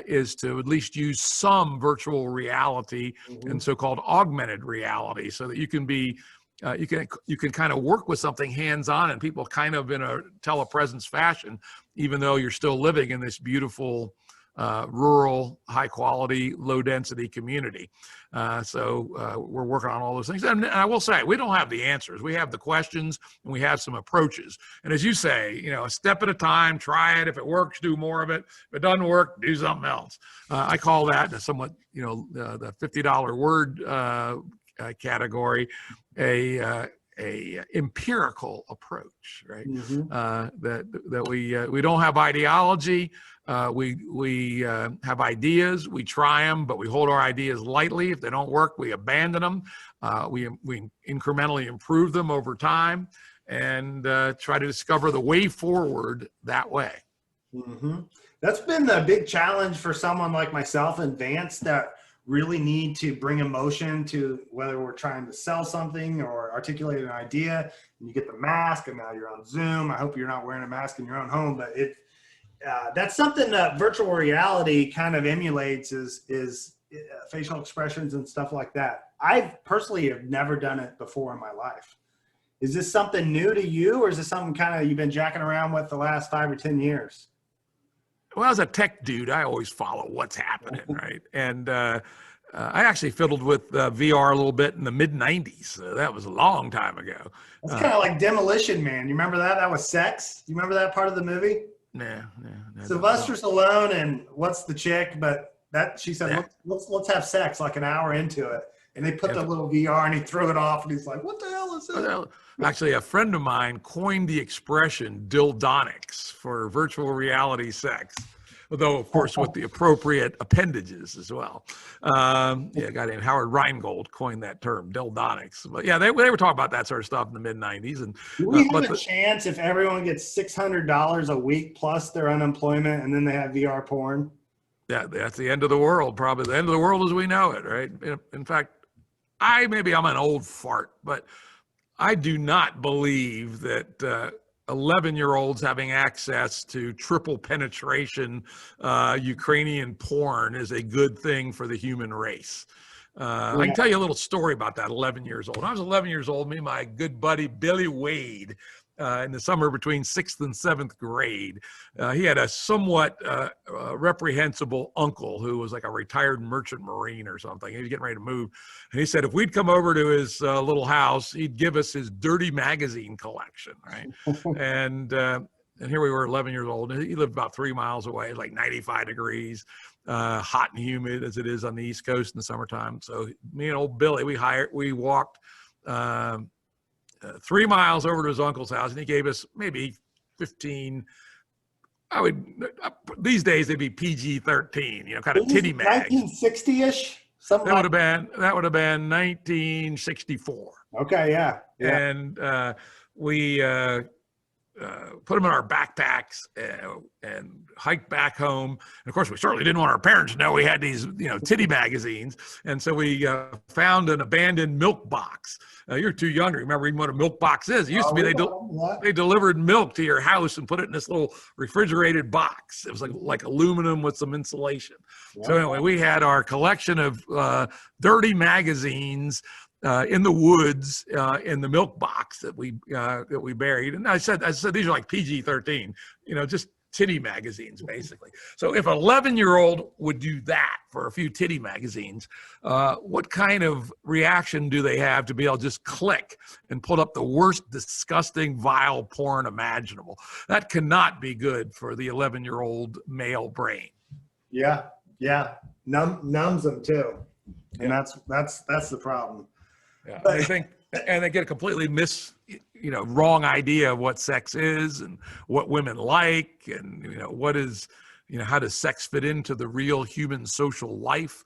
is to at least use some virtual reality and so-called augmented reality, so that you can be you can kind of work with something hands-on and people kind of in a telepresence fashion, even though you're still living in this beautiful rural, high-quality, low-density community. So we're working on all those things. And I will say, we don't have the answers. We have the questions, and we have some approaches. And as you say, a step at a time, try it. If it works, do more of it. If it doesn't work, do something else. I call that somewhat, the $50 word category, a empirical approach, right? Mm-hmm. That we don't have ideology. We have ideas. We try them, but we hold our ideas lightly. If they don't work, we abandon them. We incrementally improve them over time, and try to discover the way forward that way. Mm-hmm. That's been the big challenge for someone like myself and Vance that really need to bring emotion to whether we're trying to sell something or articulate an idea. And you get the mask, and now you're on Zoom. I hope you're not wearing a mask in your own home, but that's something that virtual reality kind of emulates is facial expressions and stuff like that. I personally have never done it before in my life. Is this something new to you, or is this something kind of you've been jacking around with the last 5 or 10 years? Well, as a tech dude, I always follow what's happening, right? And I actually fiddled with VR a little bit in the mid-'90s. So that was a long time ago. That's kind of like Demolition Man. You remember that? That was sex. You remember that part of the movie? No. Sylvester Stallone and what's the chick? But that she said, let's have sex like an hour into it. And they put the little VR and he threw it off and he's like, what the hell is that? Actually, a friend of mine coined the expression dildonics for virtual reality sex, although, of course, with the appropriate appendages as well. A guy named Howard Rheingold coined that term, dildonics. But yeah, they were talking about that sort of stuff in the mid-'90s. And do we have a chance if everyone gets $600 a week plus their unemployment and then they have VR porn? Yeah, that's the end of the world, probably the end of the world as we know it, right? In fact, I'm an old fart, but I do not believe that 11-year-olds having access to triple penetration Ukrainian porn is a good thing for the human race. I can tell you a little story about that 11 years old. When I was 11 years old, me and my good buddy Billy Wade, in the summer between 6th and 7th grade, he had a somewhat reprehensible uncle who was like a retired merchant marine or something. He was getting ready to move. And he said if we'd come over to his little house, he'd give us his dirty magazine collection, right? And here we were, 11 years old. He lived about 3 miles away, like 95 degrees, hot and humid as it is on the East Coast in the summertime. So me and old Billy, we walked 3 miles over to his uncle's house, and he gave us maybe 15. These days they'd be PG-13, kind of titty mags. 1960-ish. That would have been 1964. Okay, yeah. And we put them in our backpacks and hiked back home. And of course, we certainly didn't want our parents to know we had these, titty magazines. And so we found an abandoned milk box. You're too young to remember even what a milk box is. It used to be they delivered milk to your house and put it in this little refrigerated box. It was like aluminum with some insulation. Yeah. So anyway, we had our collection of dirty magazines in the woods in the milk box that we buried. And I said these are like PG-13, just titty magazines basically. So if an 11-year-old would do that for a few titty magazines, what kind of reaction do they have to be able to just click and put up the worst, disgusting, vile porn imaginable? That cannot be good for the 11-year-old male brain. Yeah. Numbs them too. And that's the problem. Yeah, and they get a completely wrong idea of what sex is and what women like, and what is, how does sex fit into the real human social life?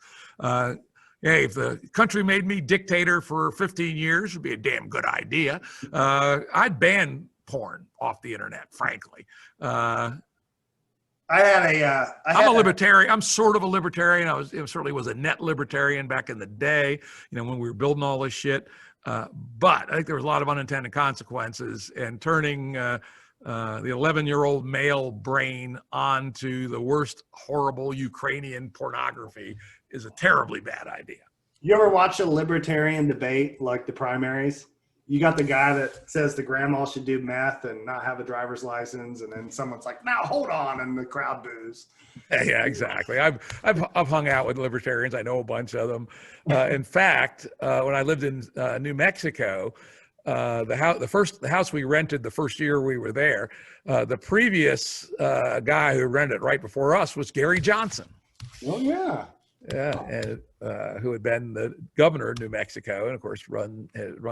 If the country made me dictator for 15 years, it'd be a damn good idea. I'd ban porn off the internet, frankly. I'm a libertarian. I'm sort of a libertarian. I certainly was a net libertarian back in the day, when we were building all this shit. But I think there was a lot of unintended consequences, and turning the 11-year-old male brain onto the worst, horrible Ukrainian pornography is a terribly bad idea. You ever watch a libertarian debate, like the primaries? You got the guy that says the grandma should do meth and not have a driver's license, and then someone's like, "Now hold on," and the crowd boos. Yeah, exactly. I've hung out with libertarians. I know a bunch of them. In fact, when I lived in New Mexico, the house we rented the first year we were there, the previous guy who rented it right before us was Gary Johnson. Oh yeah. Yeah, and who had been the governor of New Mexico, and of course run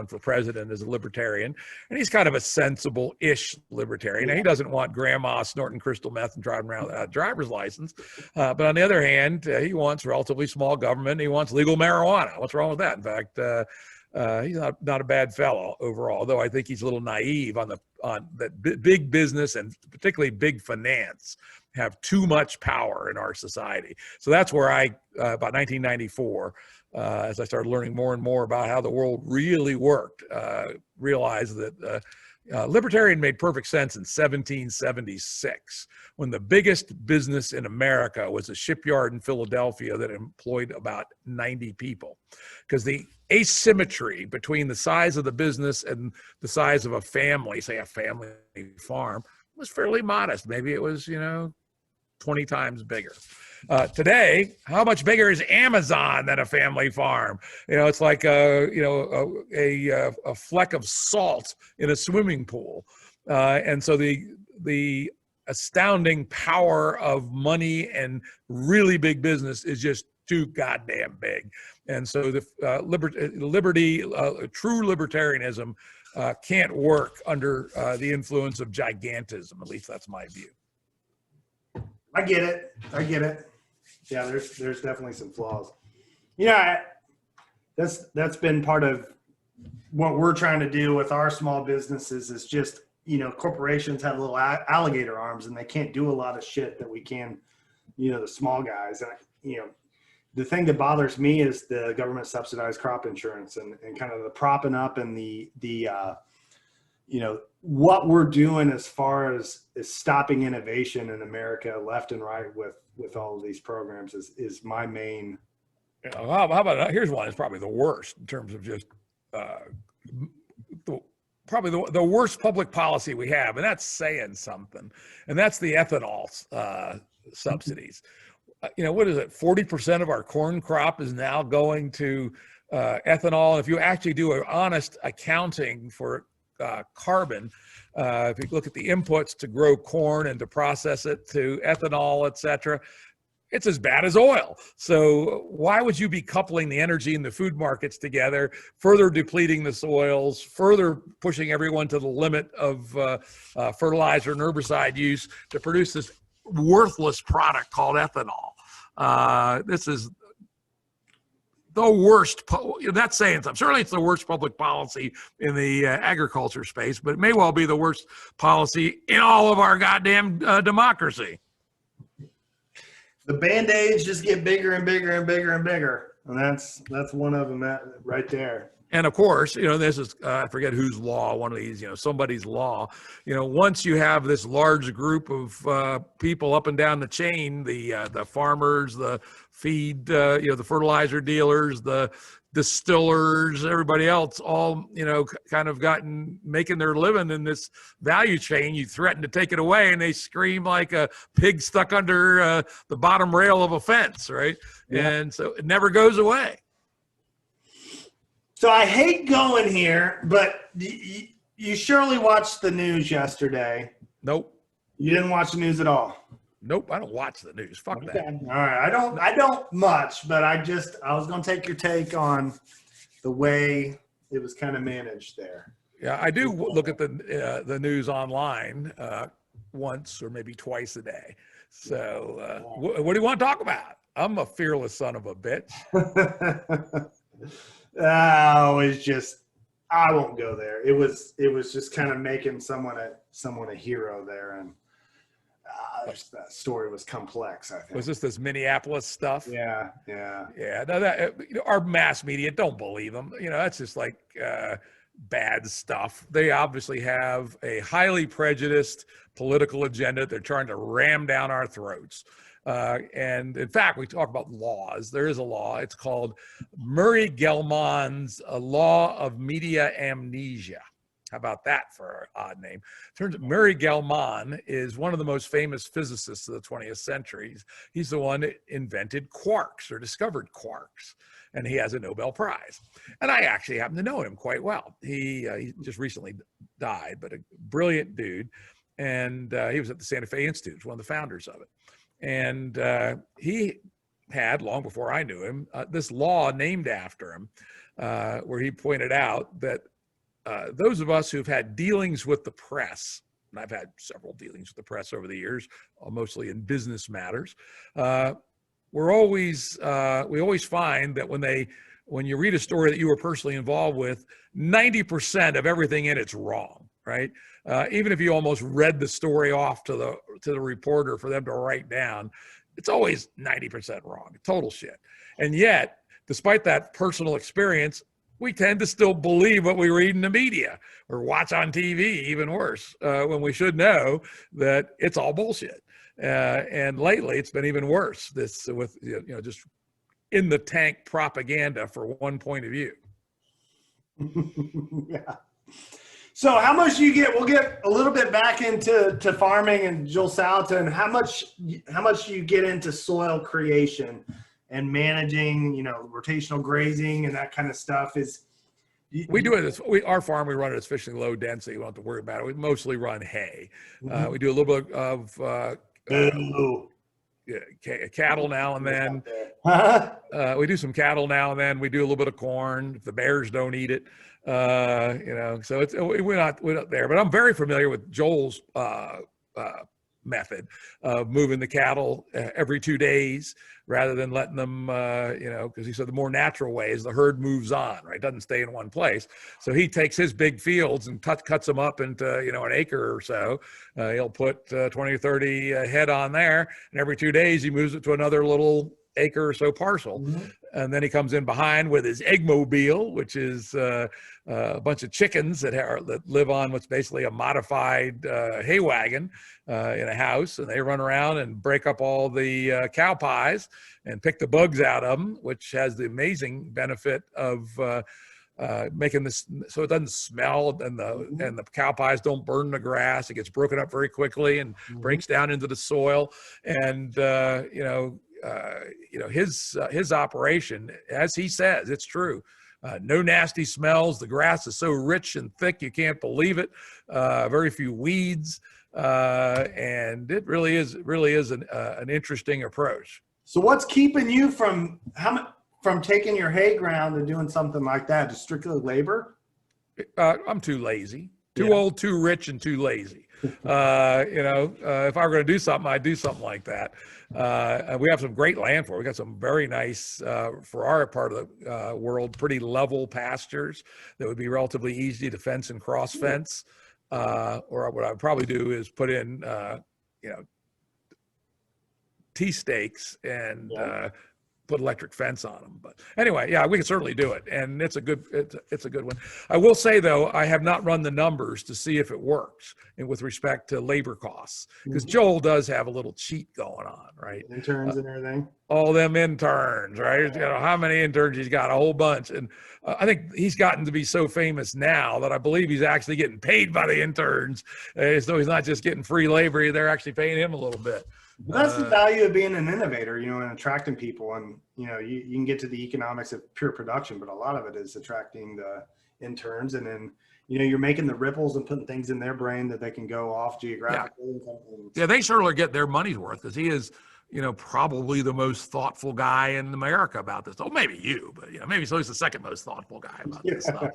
for president as a libertarian. And he's kind of a sensible-ish libertarian. Now, he doesn't want grandma snorting crystal meth and driving around without a driver's license. But on the other hand, he wants relatively small government. He wants legal marijuana. What's wrong with that? In fact, he's not a bad fellow overall, though I think he's a little naive on that big business and particularly big finance have too much power in our society. So that's where about 1994, as I started learning more and more about how the world really worked, realized that libertarian made perfect sense in 1776, when the biggest business in America was a shipyard in Philadelphia that employed about 90 people. Because the asymmetry between the size of the business and the size of a family, say a family farm, was fairly modest. Maybe it was, 20 times bigger. Today, how much bigger is Amazon than a family farm? It's like a fleck of salt in a swimming pool. And so the astounding power of money and really big business is just too goddamn big. And so the true libertarianism can't work under the influence of gigantism. At least that's my view. I get it. Yeah, there's definitely some flaws. That's been part of what we're trying to do with our small businesses is just, corporations have little alligator arms and they can't do a lot of shit that we can, the small guys. And, the thing that bothers me is the government subsidized crop insurance and kind of the propping up and the what we're doing as far as stopping innovation in America left and right with all of these programs is my main. How about here's one that's probably the worst in terms of just probably the worst public policy we have, and that's saying something, and that's the ethanol subsidies. What is it? 40% of our corn crop is now going to ethanol. If you actually do an honest accounting for carbon, if you look at the inputs to grow corn and to process it to ethanol, etc., it's as bad as oil. So why would you be coupling the energy and the food markets together, further depleting the soils, further pushing everyone to the limit of fertilizer and herbicide use to produce this worthless product called ethanol? This is the worst. That's saying something. Certainly it's the worst public policy in the agriculture space, but it may well be the worst policy in all of our goddamn democracy. The Band-Aids just get bigger and bigger and bigger and bigger. And that's one of them right there. And of course, this is, I forget whose law, one of these, somebody's law. Once you have this large group of people up and down the chain, the farmers, the feed, the fertilizer dealers, the distillers, everybody else, all, kind of making their living in this value chain, you threaten to take it away and they scream like a pig stuck under the bottom rail of a fence, right? Yeah. And so it never goes away. So I hate going here, but you surely watched the news yesterday. Nope. You didn't watch the news at all? Nope, I don't watch the news. Fuck okay. That. All right, I don't much, but I was going to take your take on the way it was kind of managed there. Yeah, I do look at the news online once or maybe twice a day. So what do you want to talk about? I'm a fearless son of a bitch. I won't go there. It was just kind of making someone a hero there, and that story was complex. I think. Was this Minneapolis stuff? Yeah. No, our mass media don't believe them. That's just like bad stuff. They obviously have a highly prejudiced political agenda they're trying to ram down our throats. And in fact, we talk about laws. There is a law. It's called Murray Gell-Mann's Law of Media Amnesia. How about that for an odd name? Turns out Murray Gell-Mann is one of the most famous physicists of the 20th century. He's the one that invented quarks or discovered quarks, and he has a Nobel Prize. And I actually happen to know him quite well. He just recently died, but a brilliant dude. And he was at the Santa Fe Institute, one of the founders of it. And he had long before I knew him, this law named after him, where he pointed out that those of us who've had dealings with the press, and I've had several dealings with the press over the years, mostly in business matters, we always find that when you read a story that you were personally involved with, 90% of everything in it's wrong, right? Even if you almost read the story off to the reporter for them to write down, it's always 90% wrong, total shit. And yet, despite that personal experience, we tend to still believe what we read in the media or watch on TV, even worse, when we should know that it's all bullshit. And lately, it's been even worse. This with just in the tank propaganda for one point of view. Yeah. So how much do you get? We'll get a little bit back into farming and Joel Salatin. How much do you get into soil creation and managing, rotational grazing and that kind of stuff? We do it. Our farm, we run it as sufficiently low density. We don't have to worry about it. We mostly run hay. Mm-hmm. We do a little bit of cattle now and then. We do some cattle now and then. We do a little bit of corn if the bears don't eat it. So we're not there. But I'm very familiar with Joel's method of moving the cattle every 2 days rather than letting them, because he said the more natural way is the herd moves on, right? It doesn't stay in one place. So he takes his big fields and cuts them up into, an acre or so. He'll put 20 or 30 head on there, and every 2 days he moves it to another little acre or so parcel. Mm-hmm. And then he comes in behind with his egg mobile, which is a bunch of chickens that live on what's basically a modified hay wagon in a house. And they run around and break up all the cow pies and pick the bugs out of them, which has the amazing benefit of making this so it doesn't smell and the cow pies don't burn the grass. It gets broken up very quickly and mm-hmm. breaks down into the soil. And, his operation, as he says, it's true. No nasty smells. The grass is so rich and thick you can't believe it. Very few weeds, and it really is an interesting approach. So, what's keeping you from taking your hay ground and doing something like that? Just strictly labor? I'm too lazy, too old, too rich, and too lazy. If I were going to do something, I'd do something like that. We have some great land for it. We got some very nice, for our part of the world, pretty level pastures that would be relatively easy to fence and cross fence. Or what I would probably do is put in, T stakes and put electric fence on them. But anyway, we can certainly do it, and it's a good one. I will say though, I have not run the numbers to see if it works with respect to labor costs, because Joel does have a little cheat going on, right? Interns and everything. All them interns, right? How many interns he's got? A whole bunch. And I think he's gotten to be so famous now that I believe he's actually getting paid by the interns. So he's not just getting free labor; they're actually paying him a little bit. Well, that's the value of being an innovator, and attracting people. And, you can get to the economics of pure production, but a lot of it is attracting the interns. And then, you're making the ripples and putting things in their brain that they can go off geographically. Yeah, they certainly get their money's worth, because he is, probably the most thoughtful guy in America about this. Oh, maybe you, but maybe so he's the second most thoughtful guy about this stuff.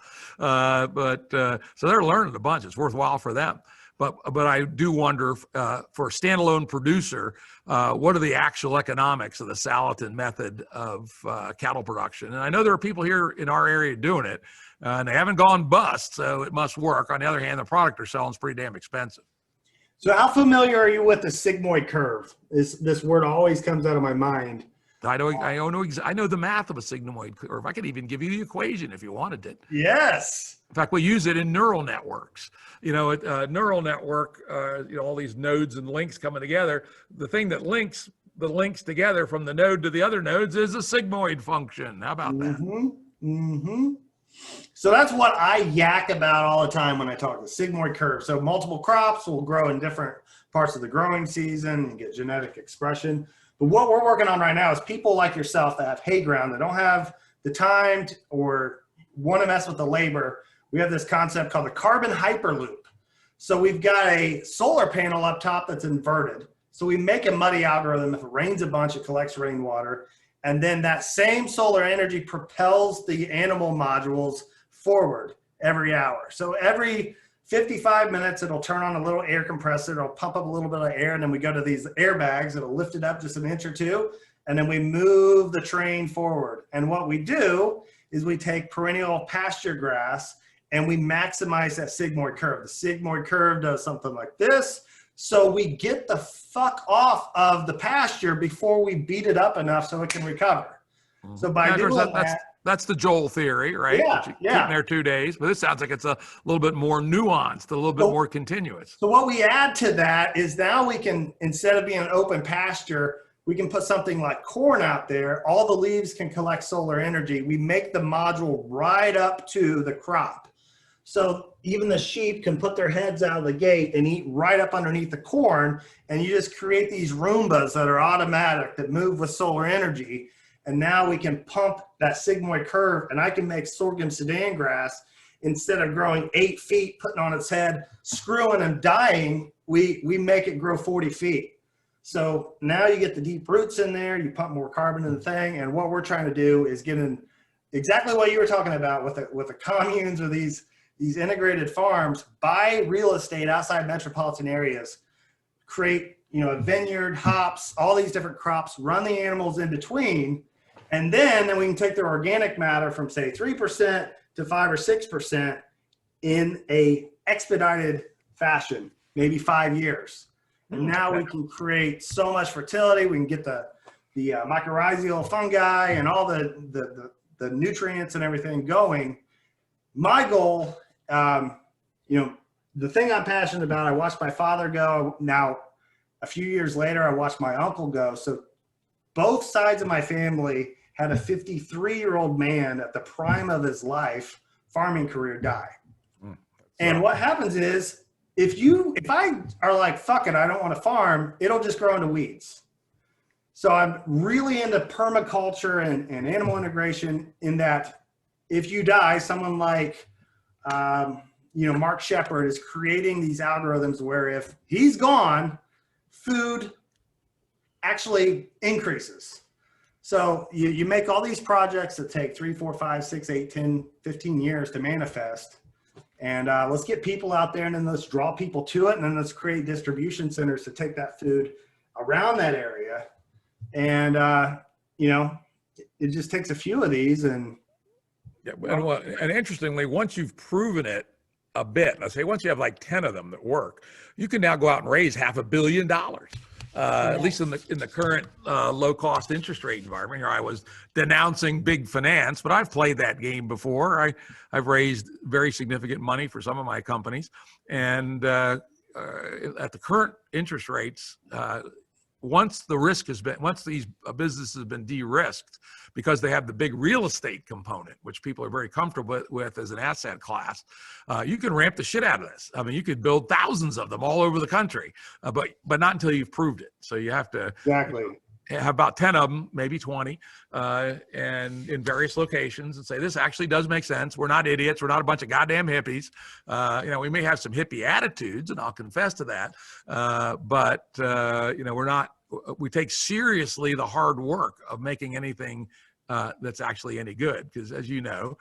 So they're learning a bunch. It's worthwhile for them. But I do wonder, for a standalone producer, what are the actual economics of the Salatin method of cattle production? And I know there are people here in our area doing it, and they haven't gone bust, so it must work. On the other hand, the product they're selling is pretty damn expensive. So how familiar are you with the sigmoid curve? This word always comes out of my mind. I know the math of a sigmoid curve. I could even give you the equation if you wanted it. Yes. In fact, we use it in neural networks. A neural network, all these nodes and links coming together. The thing that links the links together from the node to the other nodes is a sigmoid function. How about that? Mm-hmm. So that's what I yak about all the time when I talk the sigmoid curve. So multiple crops will grow in different parts of the growing season and get genetic expression. But what we're working on right now is people like yourself that have hay ground that don't have the time or want to mess with the labor. We have this concept called the carbon hyperloop. So we've got a solar panel up top that's inverted. So we make a muddy algorithm. If it rains a bunch, it collects rainwater. And then that same solar energy propels the animal modules forward every hour. So every 55 minutes, it'll turn on a little air compressor. It'll pump up a little bit of air. And then we go to these airbags. It'll lift it up just an inch or two. And then we move the train forward. And what we do is we take perennial pasture grass and we maximize that sigmoid curve. The sigmoid curve does something like this. So we get the fuck off of the pasture before we beat it up enough so it can recover. So by doing that's the Joel theory, right? Yeah, Keep there 2 days, but this sounds like it's a little bit more nuanced, a little bit more continuous. So what we add to that is now we can, instead of being an open pasture, we can put something like corn out there. All the leaves can collect solar energy. We make the module right up to the crop. So even the sheep can put their heads out of the gate and eat right up underneath the corn. And you just create these Roombas that are automatic that move with solar energy. And now we can pump that sigmoid curve, and I can make sorghum Sudan grass instead of growing 8 feet, putting on its head, screwing and dying. We make it grow 40 feet. So now you get the deep roots in there, you pump more carbon in the thing. And what we're trying to do is get in exactly what you were talking about with the communes or these integrated farms, buy real estate outside metropolitan areas, create, a vineyard, hops, all these different crops, run the animals in between. And then we can take their organic matter from say 3% to 5 or 6% in a expedited fashion, maybe 5 years. And now we can create so much fertility. We can get the mycorrhizal fungi and all the nutrients and everything going. My goal, the thing I'm passionate about, I watched my father go. Now, a few years later, I watched my uncle go. So both sides of my family had a 53-year-old man at the prime of his life farming career die. And what happens is, if I are like, fuck it, I don't want to farm, it'll just grow into weeds. So I'm really into permaculture and animal integration, in that if you die, someone like, Mark Shepard is creating these algorithms where if he's gone, food actually increases. So you make all these projects that take 3, 4, 5, 6, 8, 10, 15 years to manifest. And let's get people out there, and then let's draw people to it. And then let's create distribution centers to take that food around that area. And, it just takes a few of these. And interestingly, once you've proven it a bit, let's say once you have like 10 of them that work, you can now go out and raise $500 million. At least in the current low cost interest rate environment. Here I was denouncing big finance, but I've played that game before. I've raised very significant money for some of my companies, and at the current interest rates, once these businesses have been de-risked, because they have the big real estate component, which people are very comfortable with as an asset class, you can ramp the shit out of this. I mean, you could build thousands of them all over the country, but not until you've proved it. So you have to have about 10 of them, maybe 20, and in various locations, and say, this actually does make sense. We're not idiots. We're not a bunch of goddamn hippies. We may have some hippie attitudes, and I'll confess to that. But we're not. We take seriously the hard work of making anything that's actually any good. Because as you know,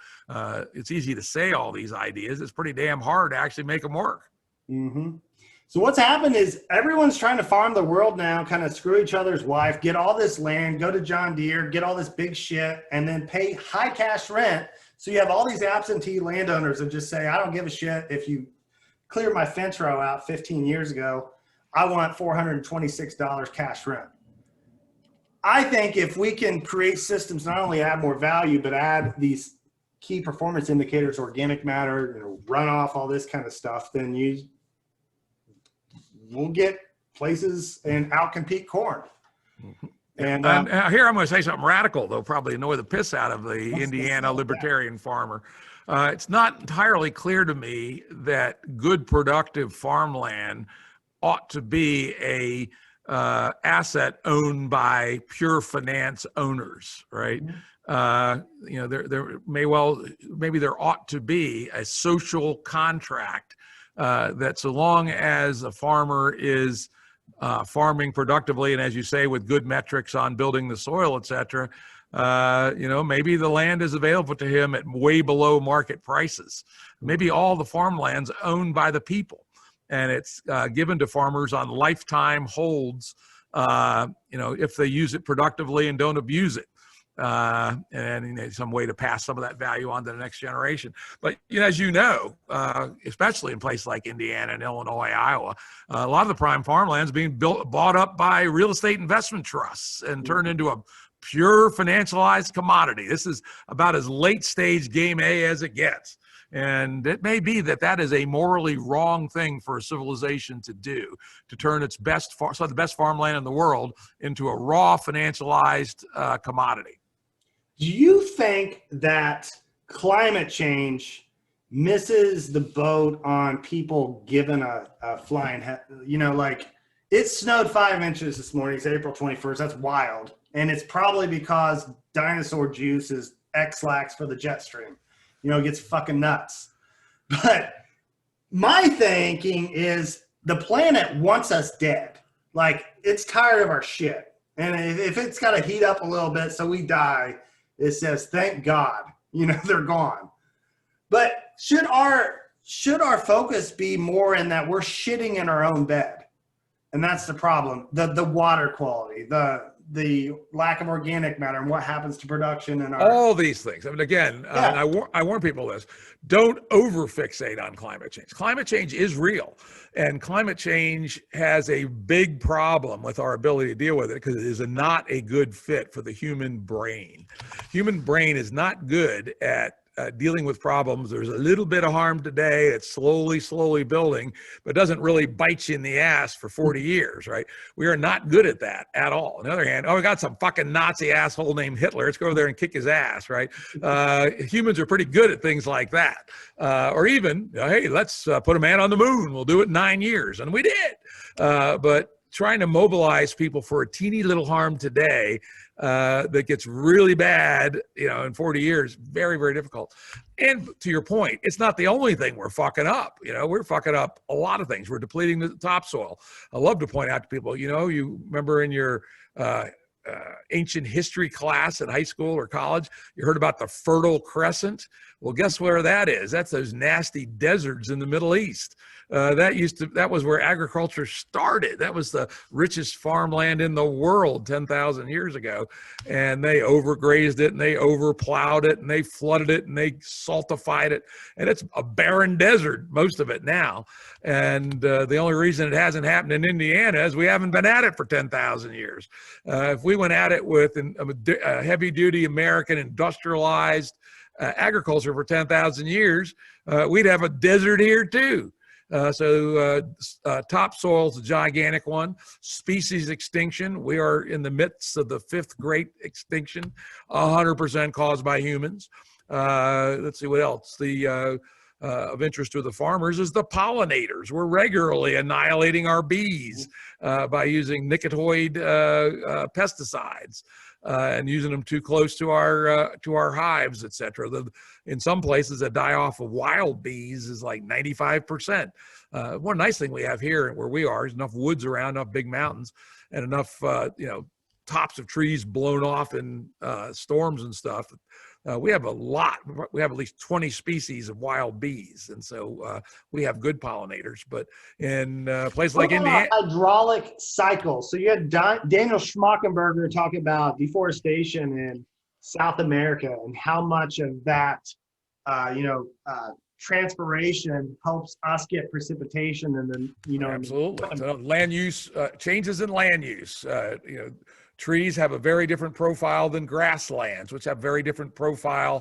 it's easy to say all these ideas. It's pretty damn hard to actually make them work. Mm-hmm. So what's happened is everyone's trying to farm the world now, kind of screw each other's wife, get all this land, go to John Deere, get all this big shit, and then pay high cash rent. So you have all these absentee landowners that just say, I don't give a shit if you cleared my fence row out 15 years ago. I want $426 cash rent. I think if we can create systems, not only add more value, but add these key performance indicators, organic matter, runoff, all this kind of stuff, then we'll get places and outcompete corn. And here I'm going to say something radical, though probably annoy the piss out of the Indiana libertarian farmer. It's not entirely clear to me that good productive farmland ought to be a asset owned by pure finance owners, right? Maybe there ought to be a social contract that so long as a farmer is farming productively, and as you say, with good metrics on building the soil, et cetera, maybe the land is available to him at way below market prices. Maybe all the farmland's owned by the people, and it's given to farmers on lifetime holds, if they use it productively and don't abuse it. And some way to pass some of that value on to the next generation. But as especially in places like Indiana and Illinois, Iowa, a lot of the prime farmland is being bought up by real estate investment trusts and turned into a pure financialized commodity. This is about as late stage game A as it gets. And it may be that is a morally wrong thing for a civilization to do, to turn the best farmland in the world into a raw financialized commodity. Do you think that climate change misses the boat on people giving a flying head? Like it snowed 5 inches this morning. It's April 21st. That's wild. And it's probably because dinosaur juice is X-lax for the jet stream. It gets fucking nuts. But my thinking is the planet wants us dead. Like it's tired of our shit. And if it's got to heat up a little bit so we die, it says, thank God, they're gone. But should our focus be more in that we're shitting in our own bed? And that's the problem. The water quality, the lack of organic matter, and what happens to production and all these things. I mean, again, I warn people this: don't over-fixate on climate change. Climate change is real, and climate change has a big problem with our ability to deal with it because it is not a good fit for the human brain. Human brain is not good at dealing with problems. There's a little bit of harm today. It's slowly building, but doesn't really bite you in the ass for 40 years, right? We are not good at that at all. On the other hand, we got some fucking Nazi asshole named Hitler. Let's go over there and kick his ass, right? Humans are pretty good at things like that. Or even, hey, let's put a man on the moon. We'll do it in 9 years. And we did. But trying to mobilize people for a teeny little harm today that gets really bad, in 40 years, very, very difficult. And to your point, it's not the only thing we're fucking up. We're fucking up a lot of things. We're depleting the topsoil. I love to point out to people, you remember in your ancient history class in high school or college, you heard about the Fertile Crescent. Well, guess where that is? That's those nasty deserts in the Middle East. That was where agriculture started. That was the richest farmland in the world 10,000 years ago. And they overgrazed it and they overplowed it and they flooded it and they saltified it. And it's a barren desert, most of it now. And the only reason it hasn't happened in Indiana is we haven't been at it for 10,000 years. If we went at it with a heavy duty American industrialized agriculture for 10,000 years, we'd have a desert here too. Topsoil is a gigantic one. Species extinction. We are in the midst of the 5th great extinction, 100% caused by humans. Let's see what else. Of interest to the farmers is the pollinators. We're regularly annihilating our bees by using nicotoid pesticides. And using them too close to our hives, et cetera. In some places, the die-off of wild bees is like 95%. One nice thing we have here where we are is enough woods around, enough big mountains, and enough tops of trees blown off in storms and stuff. We have a lot. We have at least 20 species of wild bees, and so we have good pollinators. But in places like Indiana, hydraulic cycle. So you had Daniel Schmackenberger talking about deforestation in South America and how much of that, transpiration helps us get precipitation, and then absolutely. So land use changes in land use. Trees have a very different profile than grasslands, which have very different profile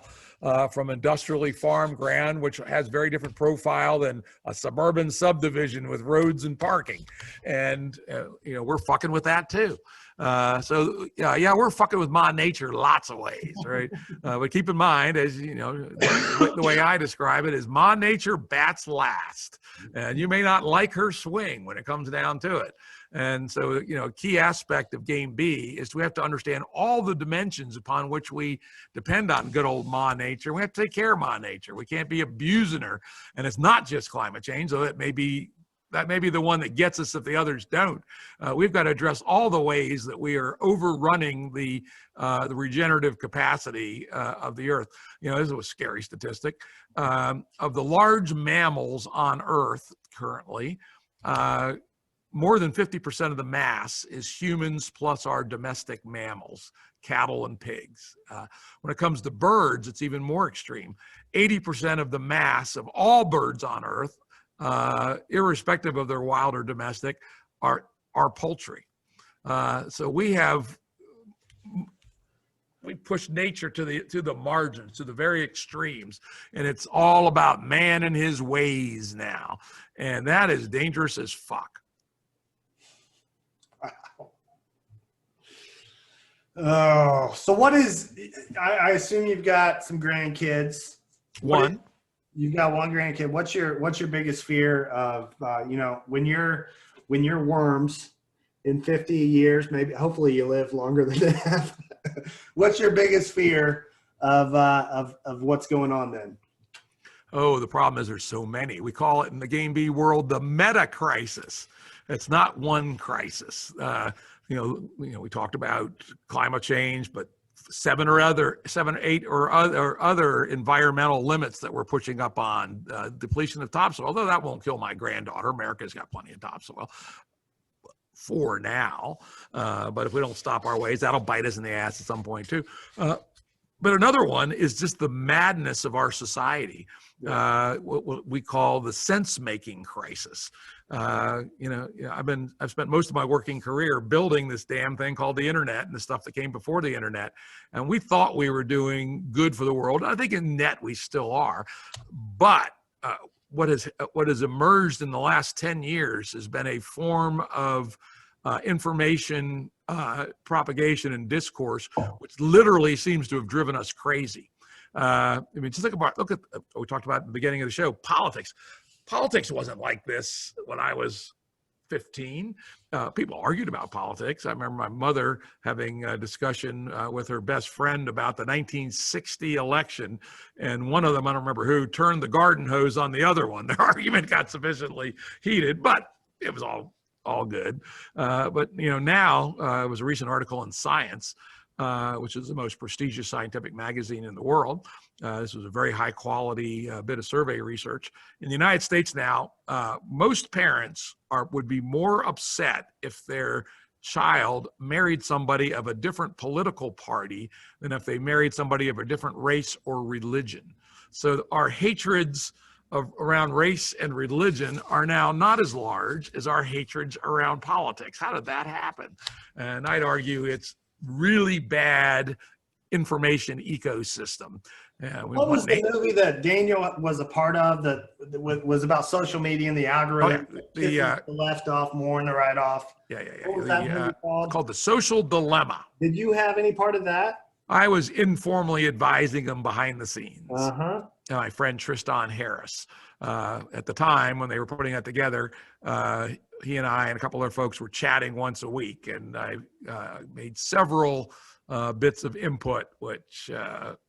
from industrially farmed ground, which has very different profile than a suburban subdivision with roads and parking. And, we're fucking with that too. We're fucking with Ma Nature lots of ways, right? But keep in mind, as the way I describe it is Ma Nature bats last. And you may not like her swing when it comes down to it. And so, a key aspect of game B is we have to understand all the dimensions upon which we depend on good old Ma Nature. We have to take care of Ma Nature. We can't be abusing her. And it's not just climate change, though it may be that may be the one that gets us if the others don't. We've got to address all the ways that we are overrunning the regenerative capacity of the earth. This is a scary statistic. Of the large mammals on earth currently, more than 50% of the mass is humans plus our domestic mammals, cattle and pigs. When it comes to birds, it's even more extreme. 80% of the mass of all birds on earth, irrespective of their wild or domestic, are poultry. So we push nature to the margins, to the very extremes, and it's all about man and his ways now, and that is dangerous as fuck. Oh, so what is? I assume you've got some grandkids. One. You've got one grandkid. What's your biggest fear of? When you're worms in 50 years, maybe hopefully you live longer than that. What's your biggest fear of what's going on then? Oh, the problem is there's so many. We call it in the Game B world the meta crisis. It's not one crisis. We talked about climate change, but seven or eight or other environmental limits that we're pushing up on. Depletion of topsoil, although that won't kill my granddaughter. America's got plenty of topsoil for now. But if we don't stop our ways, that'll bite us in the ass at some point too. But another one is just the madness of our society. What we call the sense-making crisis. I've spent most of my working career building this damn thing called the internet and the stuff that came before the internet. And we thought we were doing good for the world. I think in net we still are. But what has emerged in the last 10 years has been a form of information propagation and discourse, which literally seems to have driven us crazy. Just look at what we talked about at the beginning of the show, politics. Politics wasn't like this when I was 15. People argued about politics. I remember my mother having a discussion with her best friend about the 1960 election, and one of them, I don't remember who, turned the garden hose on the other one. Their argument got sufficiently heated, but it was all good. But now it was a recent article in Science, which is the most prestigious scientific magazine in the world. This was a very high quality bit of survey research. In the United States now, most parents would be more upset if their child married somebody of a different political party than if they married somebody of a different race or religion. So our hatreds around race and religion are now not as large as our hatreds around politics. How did that happen? And I'd argue it's really bad information ecosystem. What was the movie that Daniel was a part of that was about social media and the algorithm? The left off more and the right off. Yeah. What was that movie called? Called The Social Dilemma. Did you have any part of that? I was informally advising them behind the scenes. My friend Tristan Harris. At the time when they were putting that together, he and I and a couple other folks were chatting once a week, and I made several bits of input which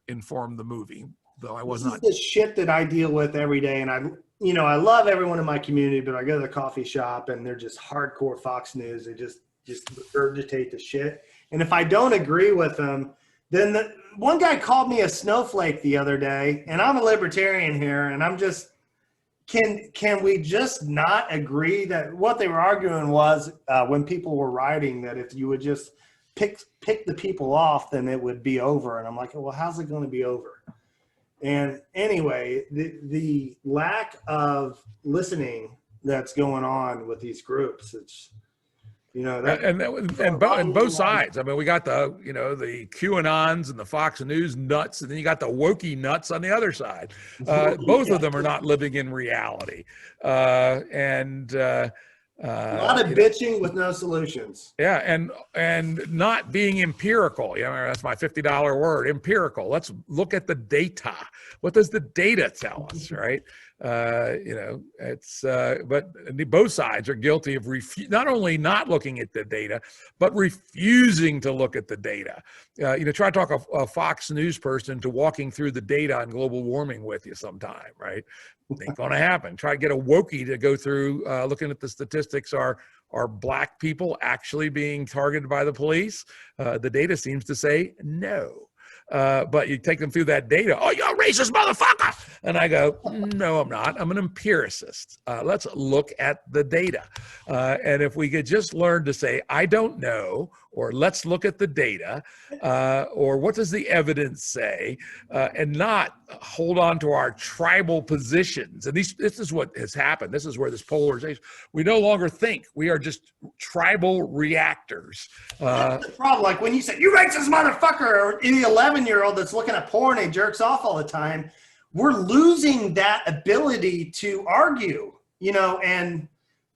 informed the movie, though I was not. This is the shit that I deal with every day, and I love everyone in my community, but I go to the coffee shop and they're just hardcore Fox News. They just regurgitate the shit, and if I don't agree with them, then one guy called me a snowflake the other day, and I'm a libertarian here, and I'm just. Can we just not agree that what they were arguing was when people were writing that if you would just pick the people off, then it would be over. And I'm like, well, how's it going to be over? And anyway, the lack of listening that's going on with these groups, it's, and both sides. I mean, we got the QAnons and the Fox News nuts, and then you got the wokey nuts on the other side. Both of them are not living in reality. A lot of bitching with no solutions. Yeah, and not being empirical. That's my $50 word, empirical. Let's look at the data. What does the data tell us, right? It's but both sides are guilty of not only not looking at the data, but refusing to look at the data. Try to talk a Fox News person to walking through the data on global warming with you sometime, right? Ain't going to happen. Try to get a wokey to go through looking at the statistics. Are black people actually being targeted by the police? The data seems to say no. But you take them through that data. Oh, you're a racist motherfucker. And I go, no, I'm not. I'm an empiricist. Let's look at the data. And if we could just learn to say, I don't know, or let's look at the data, or what does the evidence say, and not hold on to our tribal positions. And this is what has happened. This is where this polarization, we no longer think. We are just tribal reactors. That's the problem. Like when you say, you racist motherfucker, or any 11-year-old that's looking at porn and jerks off all the time, we're losing that ability to argue, and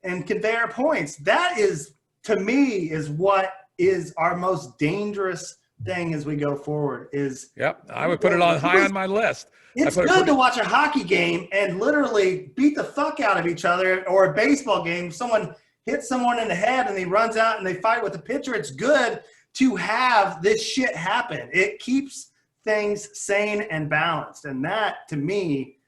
convey our points. That is, to me, is what is our most dangerous thing as we go forward. Yep, I would put it on high on my list. It's good to watch a hockey game and literally beat the fuck out of each other, or a baseball game. Someone hits someone in the head and he runs out and they fight with the pitcher. It's good to have this shit happen. It keeps things sane and balanced. And that, to me,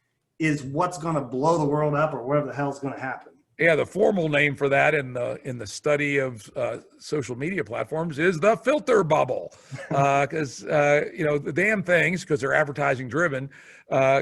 is what's going to blow the world up, or whatever the hell's going to happen. Yeah, the formal name for that in the study of social media platforms is the filter bubble, because the damn things, because they're advertising driven,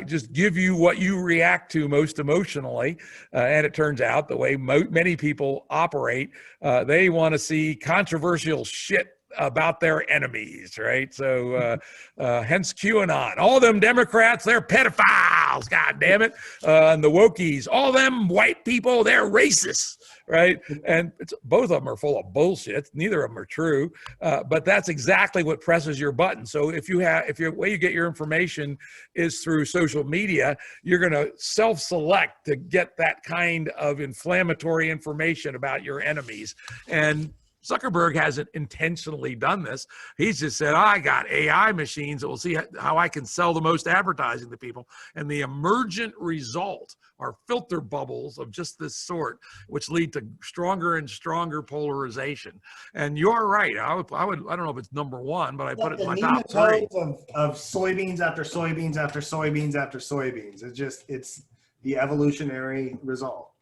just give you what you react to most emotionally, and it turns out the way many people operate, they want to see controversial shit about their enemies, right? So hence QAnon. All them Democrats, they're pedophiles, god damn it. And the wokies, all them white people, they're racists, right? And both of them are full of bullshit. Neither of them are true, but that's exactly what presses your button. So if your way you get your information is through social media, you're going to self-select to get that kind of inflammatory information about your enemies. And Zuckerberg hasn't intentionally done this. He's just said, I got AI machines that will see how I can sell the most advertising to people. And the emergent result are filter bubbles of just this sort, which lead to stronger and stronger polarization. And you're right. I don't know if it's number one, but I put it in my top three. Of soybeans after soybeans after soybeans after soybeans. It's the evolutionary result.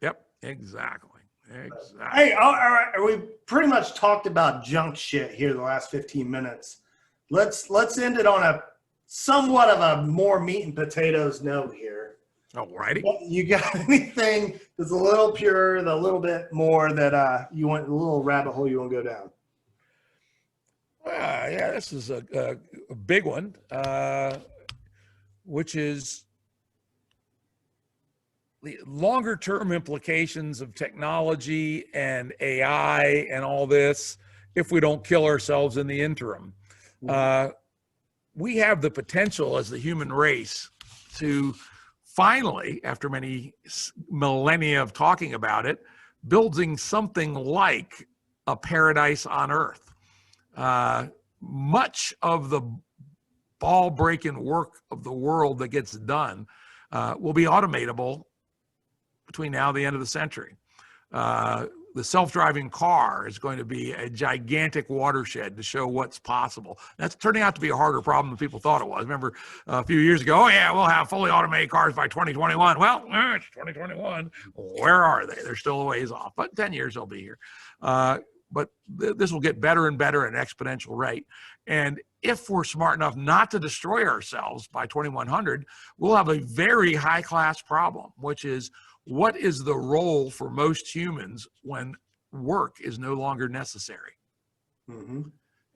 Yep, exactly. Hey, all right. We pretty much talked about junk shit here the last 15 minutes. Let's end it on a somewhat of a more meat and potatoes note here. Alrighty. You got anything that's a little pure, a little bit more that you want, a little rabbit hole you want to go down? Yeah, this is a big one, which is the longer term implications of technology and AI and all this if we don't kill ourselves in the interim. We have the potential as the human race to finally, after many millennia of talking about it, building something like a paradise on earth. Much of the ball-breaking work of the world that gets done will be automatable between now and the end of the century. The self-driving car is going to be a gigantic watershed to show what's possible. That's turning out to be a harder problem than people thought it was. Remember a few years ago, oh yeah, we'll have fully automated cars by 2021. Well, it's 2021. Where are they? They're still a ways off, but 10 years they'll be here. But this will get better and better at an exponential rate. And if we're smart enough not to destroy ourselves by 2100, we'll have a very high-class problem, which is, what is the role for most humans when work is no longer necessary? Mm-hmm.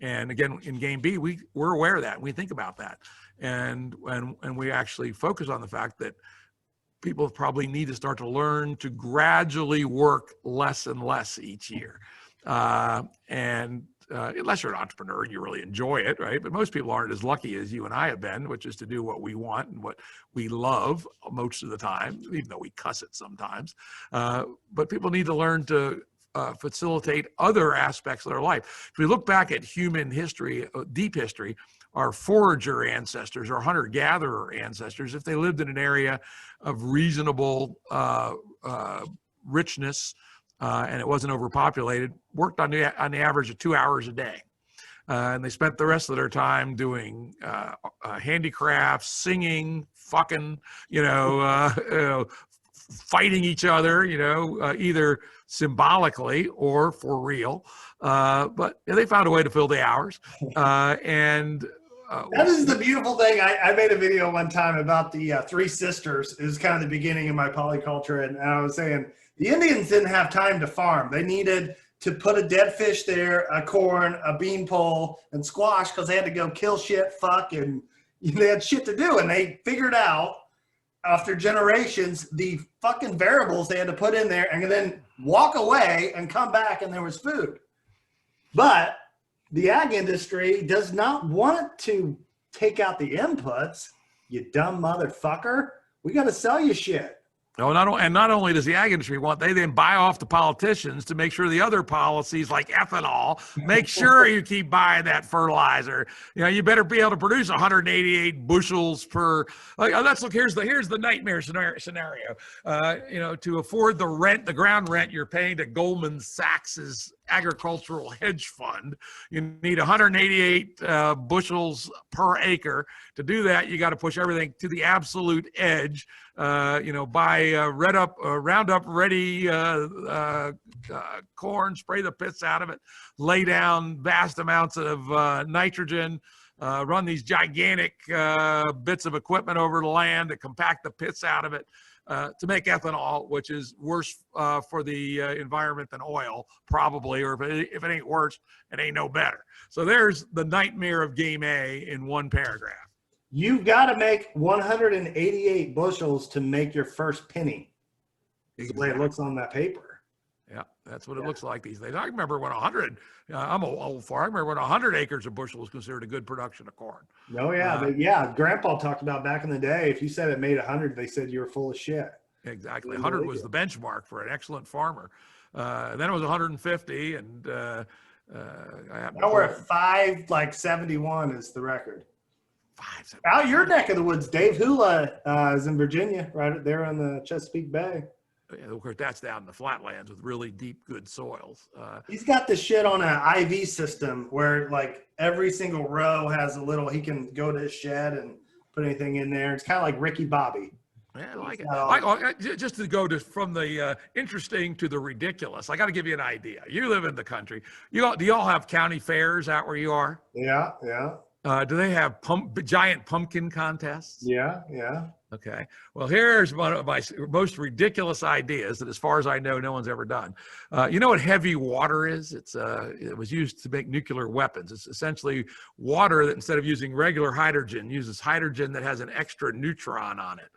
And again, in Game B, we're aware of that. We think about that. And we actually focus on the fact that people probably need to start to learn to gradually work less and less each year. Unless you're an entrepreneur and you really enjoy it, right? But most people aren't as lucky as you and I have been, which is to do what we want and what we love most of the time, even though we cuss it sometimes. But people need to learn to facilitate other aspects of their life. If we look back at human history, deep history, our forager ancestors, our hunter-gatherer ancestors, if they lived in an area of reasonable richness and it wasn't overpopulated, worked on the average of 2 hours a day. And they spent the rest of their time doing handicrafts, singing, fucking, fighting each other, either symbolically or for real. But they found a way to fill the hours. That is the beautiful thing. I made a video one time about the three sisters. It was kind of the beginning of my polyculture. And I was saying the Indians didn't have time to farm. They needed to put a dead fish there, a corn, a bean pole, and squash because they had to go kill shit, fuck, and they had shit to do. And they figured out after generations the fucking variables they had to put in there and then walk away and come back and there was food. But the ag industry does not want to take out the inputs. You dumb motherfucker. We got to sell you shit. No, not only does the ag industry want, they then buy off the politicians to make sure the other policies like ethanol, make sure you keep buying that fertilizer. You better be able to produce 188 bushels per. Here's the nightmare scenario. To afford the ground rent you're paying to Goldman Sachs's agricultural hedge fund, you need 188 bushels per acre. To do that, you got to push everything to the absolute edge. Buy Roundup ready corn, spray the pits out of it, lay down vast amounts of nitrogen, run these gigantic bits of equipment over the land to compact the pits out of it to make ethanol, which is worse for the environment than oil, probably, or if it ain't worse, it ain't no better. So there's the nightmare of game A in one paragraph. You've got to make 188 bushels to make your first penny. Exactly. The way it looks on that paper. Yeah, that's what it looks like these days. I remember when 100, I'm old for, I remember when 100 acres of bushel was considered a good production of corn. Oh, yeah. But yeah, Grandpa talked about back in the day, if you said it made 100, they said you were full of shit. Exactly. 100 was the benchmark for an excellent farmer. Then it was 150. And now we're at 571 is the record. Out your neck of the woods, Dave Hula is in Virginia, right there on the Chesapeake Bay. Yeah, of course, that's down in the flatlands with really deep, good soils. He's got the shit on an IV system where like every single row has a little, he can go to his shed and put anything in there. It's kind of like Ricky Bobby. Yeah, I like it. Just to go from the interesting to the ridiculous, I got to give you an idea. You live in the country. Do you all have county fairs out where you are? Yeah, yeah. Do they have giant pumpkin contests? Yeah, yeah. Okay. Well, here's one of my most ridiculous ideas that, as far as I know, no one's ever done. You know what heavy water is? It was used to make nuclear weapons. It's essentially water that, instead of using regular hydrogen, uses hydrogen that has an extra neutron on it.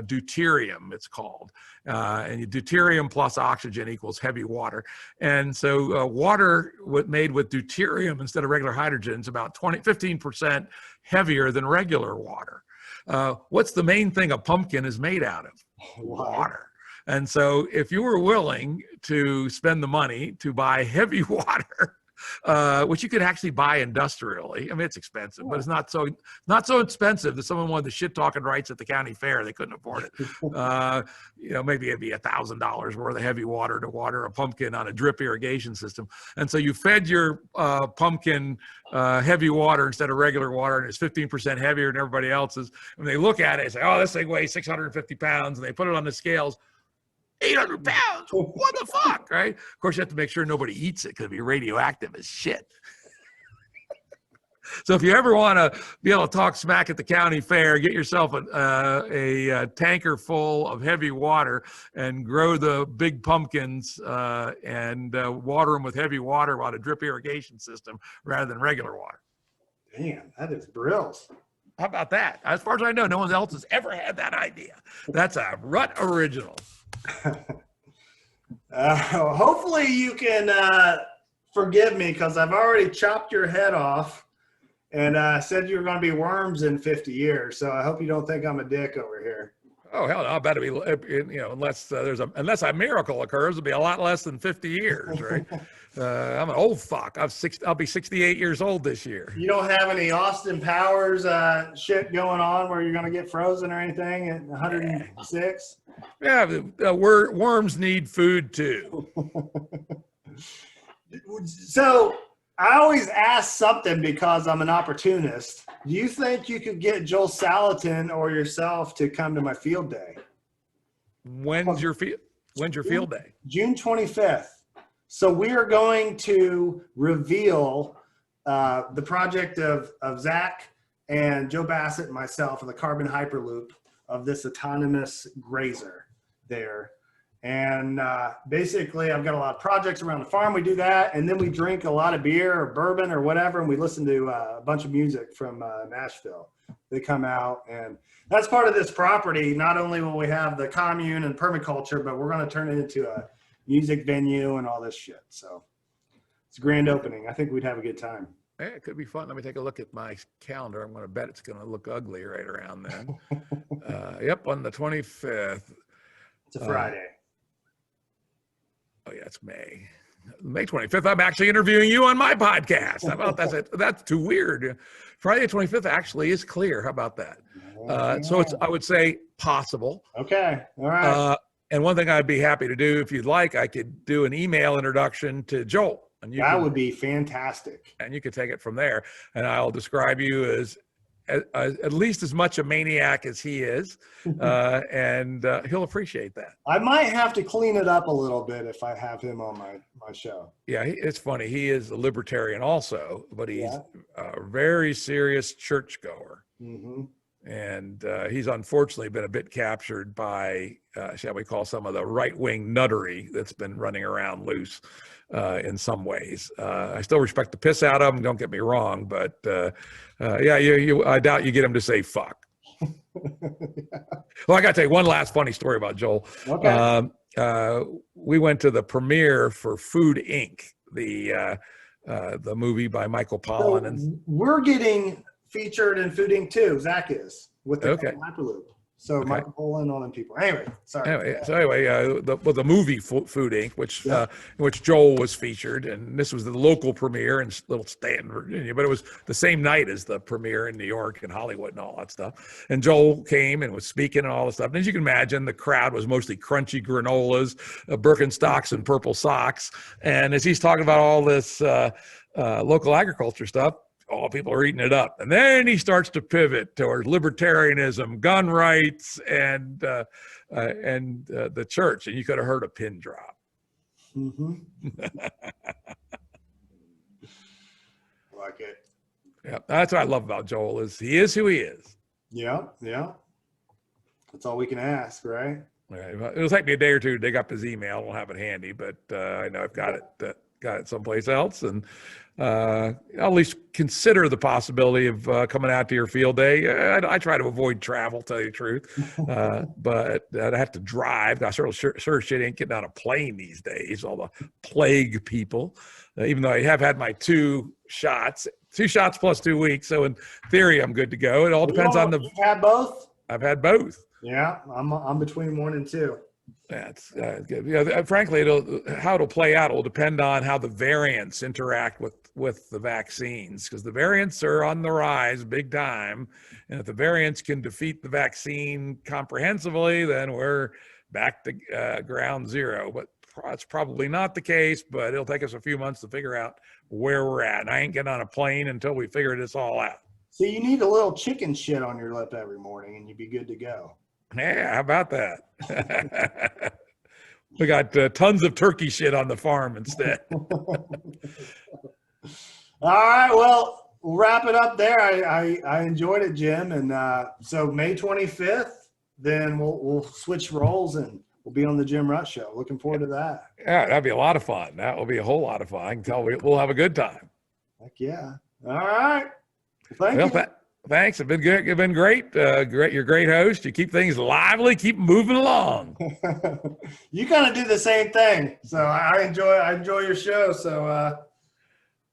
Deuterium, it's called. And deuterium plus oxygen equals heavy water. And so water made with deuterium instead of regular hydrogen is about 15% heavier than regular water. What's the main thing a pumpkin is made out of? Water. And so if you were willing to spend the money to buy heavy water, which you could actually buy industrially. I mean, it's expensive, but it's not so expensive that someone wanted the shit talking rights at the county fair. They couldn't afford it. Maybe it'd be $1,000 worth of heavy water to water a pumpkin on a drip irrigation system. And so you fed your pumpkin heavy water instead of regular water, and it's 15% heavier than everybody else's. And they look at it and say, "Oh, this thing weighs 650 pounds," and they put it on the scales. 800 pounds. What the fuck, right? Of course, you have to make sure nobody eats it because it'd be radioactive as shit. So if you ever want to be able to talk smack at the county fair, get yourself a tanker full of heavy water and grow the big pumpkins and water them with heavy water on a drip irrigation system rather than regular water. Damn, that is brilliant. How about that? As far as I know, no one else has ever had that idea. That's a Rutt original. Hopefully you can forgive me because I've already chopped your head off and said you were going to be worms in 50 years. So I hope you don't think I'm a dick over here. Oh hell, no, I bet it'll be, unless unless a miracle occurs, it'll be a lot less than 50 years, right? I'm an old fuck. I'll be 68 years old this year. You don't have any Austin Powers shit going on where you're going to get frozen or anything at 106? Yeah, worms need food too. So I always ask something because I'm an opportunist. Do you think you could get Joel Salatin or yourself to come to my field day? When's your field day? June 25th. So we are going to reveal the project of Zach and Joe Bassett and myself of the carbon hyperloop of this autonomous grazer there. And basically, I've got a lot of projects around the farm. We do that, and then we drink a lot of beer or bourbon or whatever, and we listen to a bunch of music from Nashville. They come out, and that's part of this property. Not only will we have the commune and permaculture, but we're going to turn it into a music venue and all this shit. So it's a grand opening. I think we'd have a good time. Yeah, it could be fun. Let me take a look at my calendar. I'm going to bet it's going to look ugly right around then. Yep, on the 25th. It's a Friday. Oh yeah, it's May 25th. I'm actually interviewing you on my podcast. How about that? That's too weird. Friday 25th actually is clear. How about that? So it's, I would say, possible. Okay. All right. And one thing I'd be happy to do, if you'd like, I could do an email introduction to Joel. And that would be fantastic. And you could take it from there. And I'll describe you as at least as much a maniac as he is, and he'll appreciate that. I might have to clean it up a little bit if I have him on my show. Yeah, it's funny. He is a libertarian also, but he's a very serious churchgoer. Mm-hmm. And he's unfortunately been a bit captured by, shall we call, some of the right-wing nuttery that's been running around loose in some ways. I still respect the piss out of him, don't get me wrong, but I doubt you get him to say fuck. Well, I got to tell you one last funny story about Joel. Okay. We went to the premiere for Food Inc., the movie by Michael Pollan. So and we're getting featured in Food Inc. too. Zach is with the Hyperloop. So Michael Pollan, all them people. Anyway, sorry. The movie Food Inc., which Joel was featured, and this was the local premiere in little Stanton, Virginia, but it was the same night as the premiere in New York and Hollywood and all that stuff. And Joel came and was speaking and all this stuff. And as you can imagine, the crowd was mostly crunchy granolas, Birkenstocks, and purple socks. And as he's talking about all this local agriculture stuff, all people are eating it up. And then he starts to pivot towards libertarianism, gun rights, and the church. And you could have heard a pin drop. Mm-hmm. Like it. Yeah, that's what I love about Joel is he is who he is. Yeah. That's all we can ask, right? It'll take me a day or two to dig up his email. I don't have it handy, but I know I've got it someplace else, and I'll at least consider the possibility of coming out to your field day. I try to avoid travel, tell you the truth, but I'd have to drive. I sure shit ain't getting on a plane these days, all the plague people, even though I have had my two shots plus 2 weeks. So in theory, I'm good to go. It all depends on You've had both? I've had both. Yeah, I'm between 1 and 2. That's good. Yeah, frankly, how it'll play out will depend on how the variants interact with the vaccines, because the variants are on the rise big time. And if the variants can defeat the vaccine comprehensively, then we're back to ground zero. But it's probably not the case, but it'll take us a few months to figure out where we're at. And I ain't getting on a plane until we figure this all out. So you need a little chicken shit on your lip every morning and you'd be good to go. Yeah, how about that? We got tons of turkey shit on the farm instead. All right, well, we'll wrap it up there. I enjoyed it, Jim. And so May 25th, then we'll switch roles and we'll be on the Jim Rutt Show. Looking forward to that. Yeah, that'd be a lot of fun. That will be a whole lot of fun. I can tell we'll have a good time. Heck yeah. All right. Thank you. Thanks. It's been good. You've been great. You're a great host. You keep things lively. Keep moving along. You kind of do the same thing. So I enjoy your show. So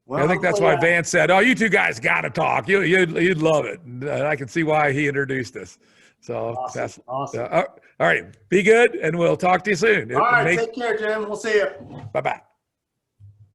I think that's why Vance said, "Oh, you two guys got to talk. You'd love it." And I can see why he introduced us. So Awesome. Awesome. all right, be good, and we'll talk to you soon. All right, take care, Jim. We'll see you. Bye-bye.